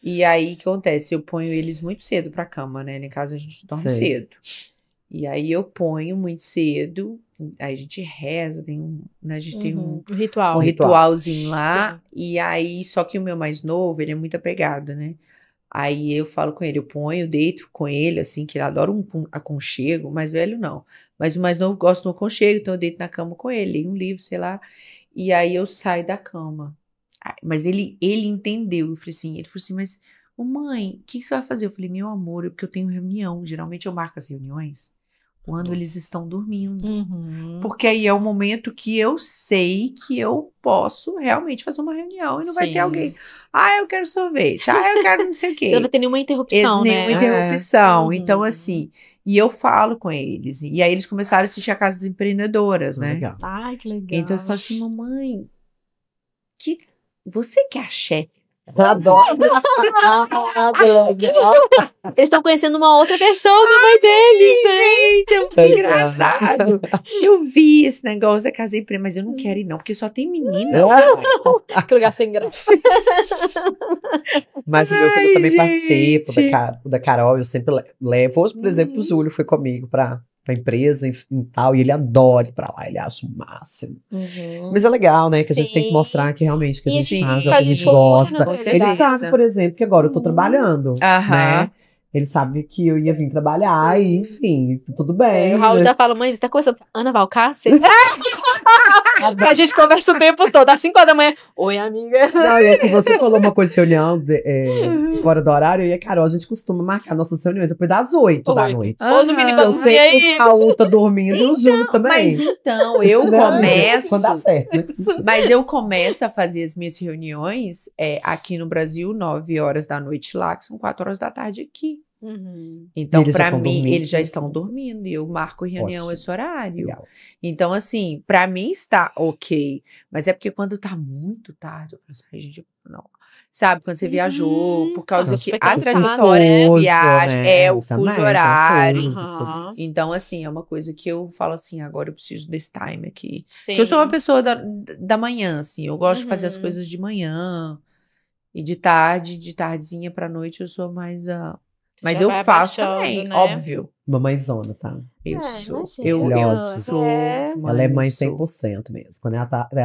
S2: e aí, o que acontece? Eu ponho eles muito cedo pra cama, né? Em casa a gente dorme cedo. E aí eu ponho muito cedo, aí a gente reza, né, a gente tem um ritualzinho lá. Sim. E aí, só que o meu mais novo, ele é muito apegado, né? Aí eu falo com ele, eu ponho, deito com ele, assim, que ele adora um aconchego, o mais velho não. Mas o mais novo gosta do aconchego, então eu deito na cama com ele, leio um livro, sei lá. E aí eu saio da cama. Mas ele entendeu, eu falei assim, mas, mãe, o que você vai fazer? Eu falei, meu amor, é porque eu tenho reunião. Geralmente eu marco as reuniões quando eles estão dormindo. Porque aí é o momento que eu sei que eu posso realmente fazer uma reunião e não vai ter alguém. Eu quero sorvete. Eu quero não sei o quê.
S1: Você não vai ter nenhuma interrupção, né?
S2: Nenhuma interrupção. Então, assim, e eu falo com eles. E aí eles começaram a assistir a Casa das Empreendedoras, né?
S3: Legal.
S1: Ai, que legal.
S2: Então eu falo assim, mamãe, você que é a chefe?
S3: Adoro.
S1: Eles estão conhecendo uma outra versão da mãe deles, né?
S2: Gente, é muito engraçado. Eu vi esse negócio da Casa Empreendedora, mas eu não quero ir não, porque só tem menina.
S1: Que lugar sem graça.
S3: Mas o meu filho também participa, da Carol, eu sempre levo. Hoje, por exemplo, o Júlio foi comigo pra empresa e tal, e ele adora ir pra lá, ele acha o máximo. Mas é legal, né, que a gente tem que mostrar que realmente que a gente faz, o que a gente gosta. Ele sabe, por exemplo, que agora eu tô trabalhando, né? Ele sabe que eu ia vir trabalhar e, enfim, tudo bem.
S1: O Raul já fala, mãe, você tá conversando com Ana Valcárcel? A gente conversa o tempo todo, às 5 horas da manhã. Oi, amiga.
S3: Não, e aqui você falou uma coisa de reunião fora do horário, eu e a Carol, a gente costuma marcar nossas reuniões depois das 8 da noite.
S1: Os meninos
S3: eu sei que o Raul tá dormindo e o Júlio também.
S2: Mas então, eu começo...
S3: Quando dá certo, né?
S2: Mas eu começo a fazer as minhas reuniões aqui no Brasil, 9 horas da noite lá, que são 4 horas da tarde aqui. Então, pra mim, eles já estão dormindo e eu marco reunião esse horário. Legal. Então, assim, pra mim está ok. Mas é porque quando tá muito tarde, eu falo assim, gente, não. Sabe, quando você viajou, por causa que a trajetória de viagem é o fuso horário. Então, assim, é uma coisa que eu falo assim, agora eu preciso desse time aqui. Porque eu sou uma pessoa da manhã, assim, eu gosto de fazer as coisas de manhã e de tardezinha pra noite eu sou mais Mas eu faço também, né? Óbvio.
S3: Mamãezona, tá?
S2: Eu sou.
S3: Ela é mãe 100% mesmo. Quando ela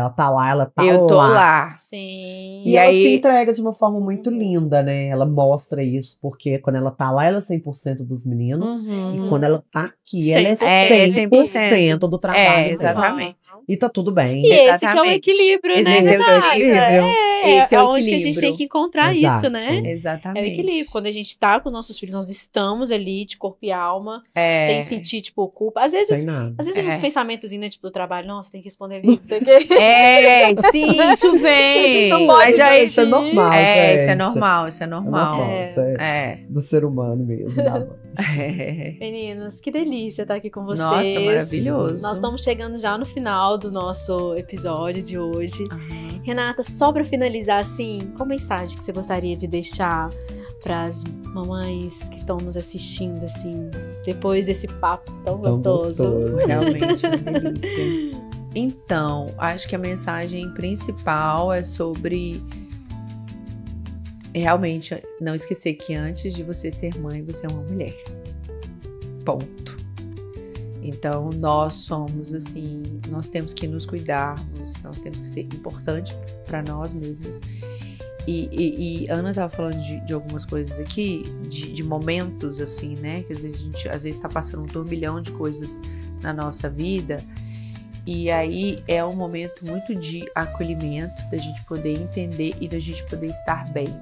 S3: tá lá, ela tá lá.
S2: Eu tô lá.
S1: Sim.
S3: E ela se entrega de uma forma muito linda, né? Ela mostra isso, porque quando ela tá lá, ela é 100% dos meninos. E quando ela tá aqui, ela é 100% do trabalho.
S2: Exatamente.
S3: E tá tudo bem.
S1: E esse que é o equilíbrio, né?
S2: Esse é o equilíbrio.
S1: Esse é onde que a gente tem que encontrar isso, né?
S2: Exatamente.
S1: É o equilíbrio. Quando a gente tá com nossos filhos, nós estamos ali de corpo e alma, sem sentir, tipo, culpa. Às vezes uns pensamentos, né, tipo, do trabalho, nossa, tem que responder vídeo, tem que...
S2: Sim, isso vem. Mas aí,
S3: isso é normal,
S2: isso é normal, isso é normal.
S3: Isso é do ser humano mesmo, da mãe.
S1: Meninos, que delícia estar aqui com vocês.
S2: Nossa, maravilhoso.
S1: Nós estamos chegando já no final do nosso episódio de hoje. Renata, só para finalizar, assim, qual mensagem que você gostaria de deixar para as mamães que estão nos assistindo, assim, depois desse papo tão gostoso?
S2: Realmente, uma delícia. Então, acho que a mensagem principal é sobre realmente não esquecer que antes de você ser mãe, você é uma mulher. Ponto. Então, nós somos assim, nós temos que nos cuidarmos, nós temos que ser importante para nós mesmos. E Ana estava falando de algumas coisas aqui, de momentos assim, né? Que às vezes a gente está passando um turbilhão de coisas na nossa vida. E aí é um momento muito de acolhimento, da gente poder entender e da gente poder estar bem.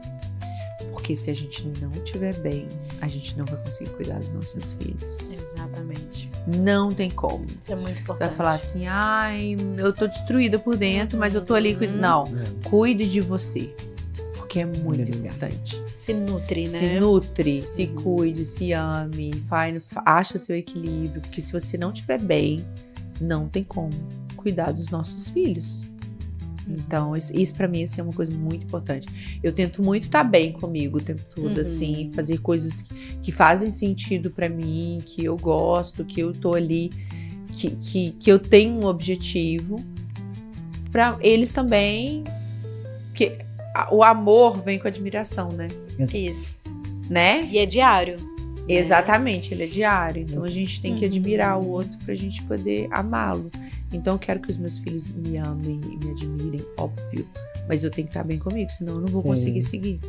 S2: Porque se a gente não estiver bem, a gente não vai conseguir cuidar dos nossos filhos.
S1: Exatamente.
S2: Não tem como.
S1: Isso é muito importante.
S2: Você vai falar assim, eu tô destruída por dentro, mas eu tô ali cuidando. Não, cuide de você. Porque é muito importante.
S1: Se nutre, né?
S2: Se nutre, se cuide, se ame, acha seu equilíbrio. Porque se você não estiver bem, não tem como cuidar dos nossos filhos. Então, isso pra mim, assim, é uma coisa muito importante. Eu tento muito estar bem comigo o tempo todo, assim, fazer coisas que fazem sentido pra mim, que eu gosto, que eu tô ali, que eu tenho um objetivo. Pra eles também, porque o amor vem com admiração, né?
S1: Isso.
S2: Né?
S1: E é diário.
S2: Exatamente, ele é diário. Então a gente tem que admirar o outro pra gente poder amá-lo. Então eu quero que os meus filhos me amem e me admirem, óbvio. Mas eu tenho que estar bem comigo, senão eu não vou conseguir seguir.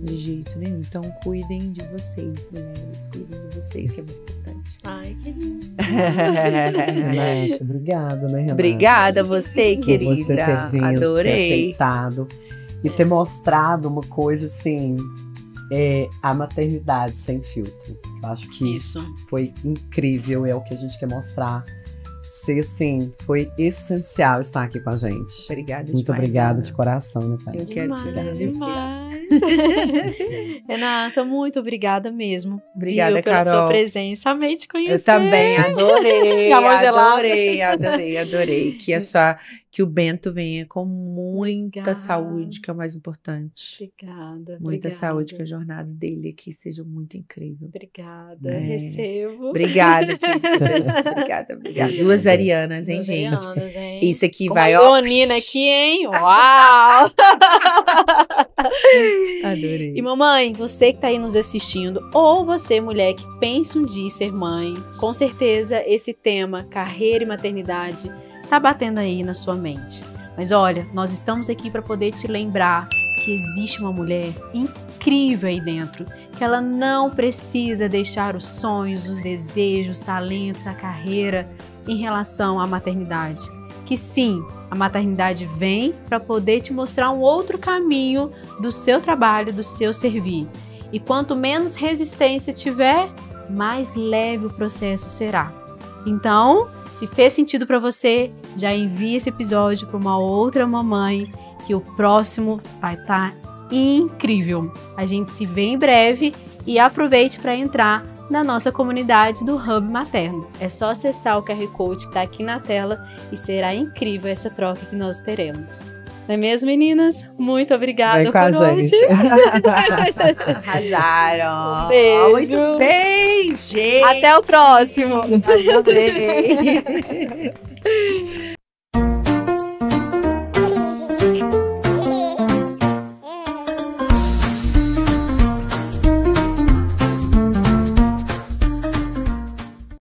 S2: De jeito nenhum. Então cuidem de vocês, mulheres. Cuidem de vocês, que é muito importante.
S1: Ai, que lindo.
S3: Renata, obrigada, né, Renata?
S2: Obrigada a você, querida.
S3: Por você ter vindo,
S2: adorei.
S3: ter aceitado e ter mostrado uma coisa assim, a maternidade sem filtro. Eu acho que foi incrível, é o que a gente quer mostrar. Ser assim, foi essencial estar aqui com a gente.
S2: Obrigada
S3: Muito
S2: demais,
S3: obrigada
S2: Ana.
S3: de coração, né, cara?
S2: Eu quero te agradecer.
S1: Renata, muito obrigada mesmo.
S2: Obrigada,
S1: viu, pela
S2: Carol.
S1: sua presença. Amei te conhecer.
S2: Eu também adorei.
S1: A mão gelada.
S2: Adorei. Que o Bento venha com muita saúde, que é o mais importante.
S1: Obrigada.
S2: Muita saúde, que a jornada dele aqui seja muito incrível.
S1: Obrigada. Recebo.
S2: Obrigada, queridas. Obrigada. Duas arianas, hein, gente?
S1: Hein?
S2: Isso aqui
S1: com
S2: vai,
S1: ó. Leonina aqui, hein? Uau!
S2: Adorei.
S1: E mamãe, você que tá aí nos assistindo, ou você, mulher que pensa um dia em ser mãe, com certeza esse tema, carreira e maternidade, tá batendo aí na sua mente. Mas olha, nós estamos aqui para poder te lembrar que existe uma mulher incrível aí dentro, que ela não precisa deixar os sonhos, os desejos, os talentos, a carreira em relação à maternidade. Que sim, a maternidade vem para poder te mostrar um outro caminho do seu trabalho, do seu servir. E quanto menos resistência tiver, mais leve o processo será. Então, se fez sentido para você, já envie esse episódio para uma outra mamãe, que o próximo vai estar incrível. A gente se vê em breve e aproveite para entrar na nossa comunidade do Hub Materno. É só acessar o QR Code que está aqui na tela e será incrível essa troca que nós teremos. Não é mesmo, meninas? Muito obrigada por hoje.
S2: Arrasaram.
S1: Beijo.
S2: Muito bem, gente.
S1: Até o próximo.
S2: Adorei.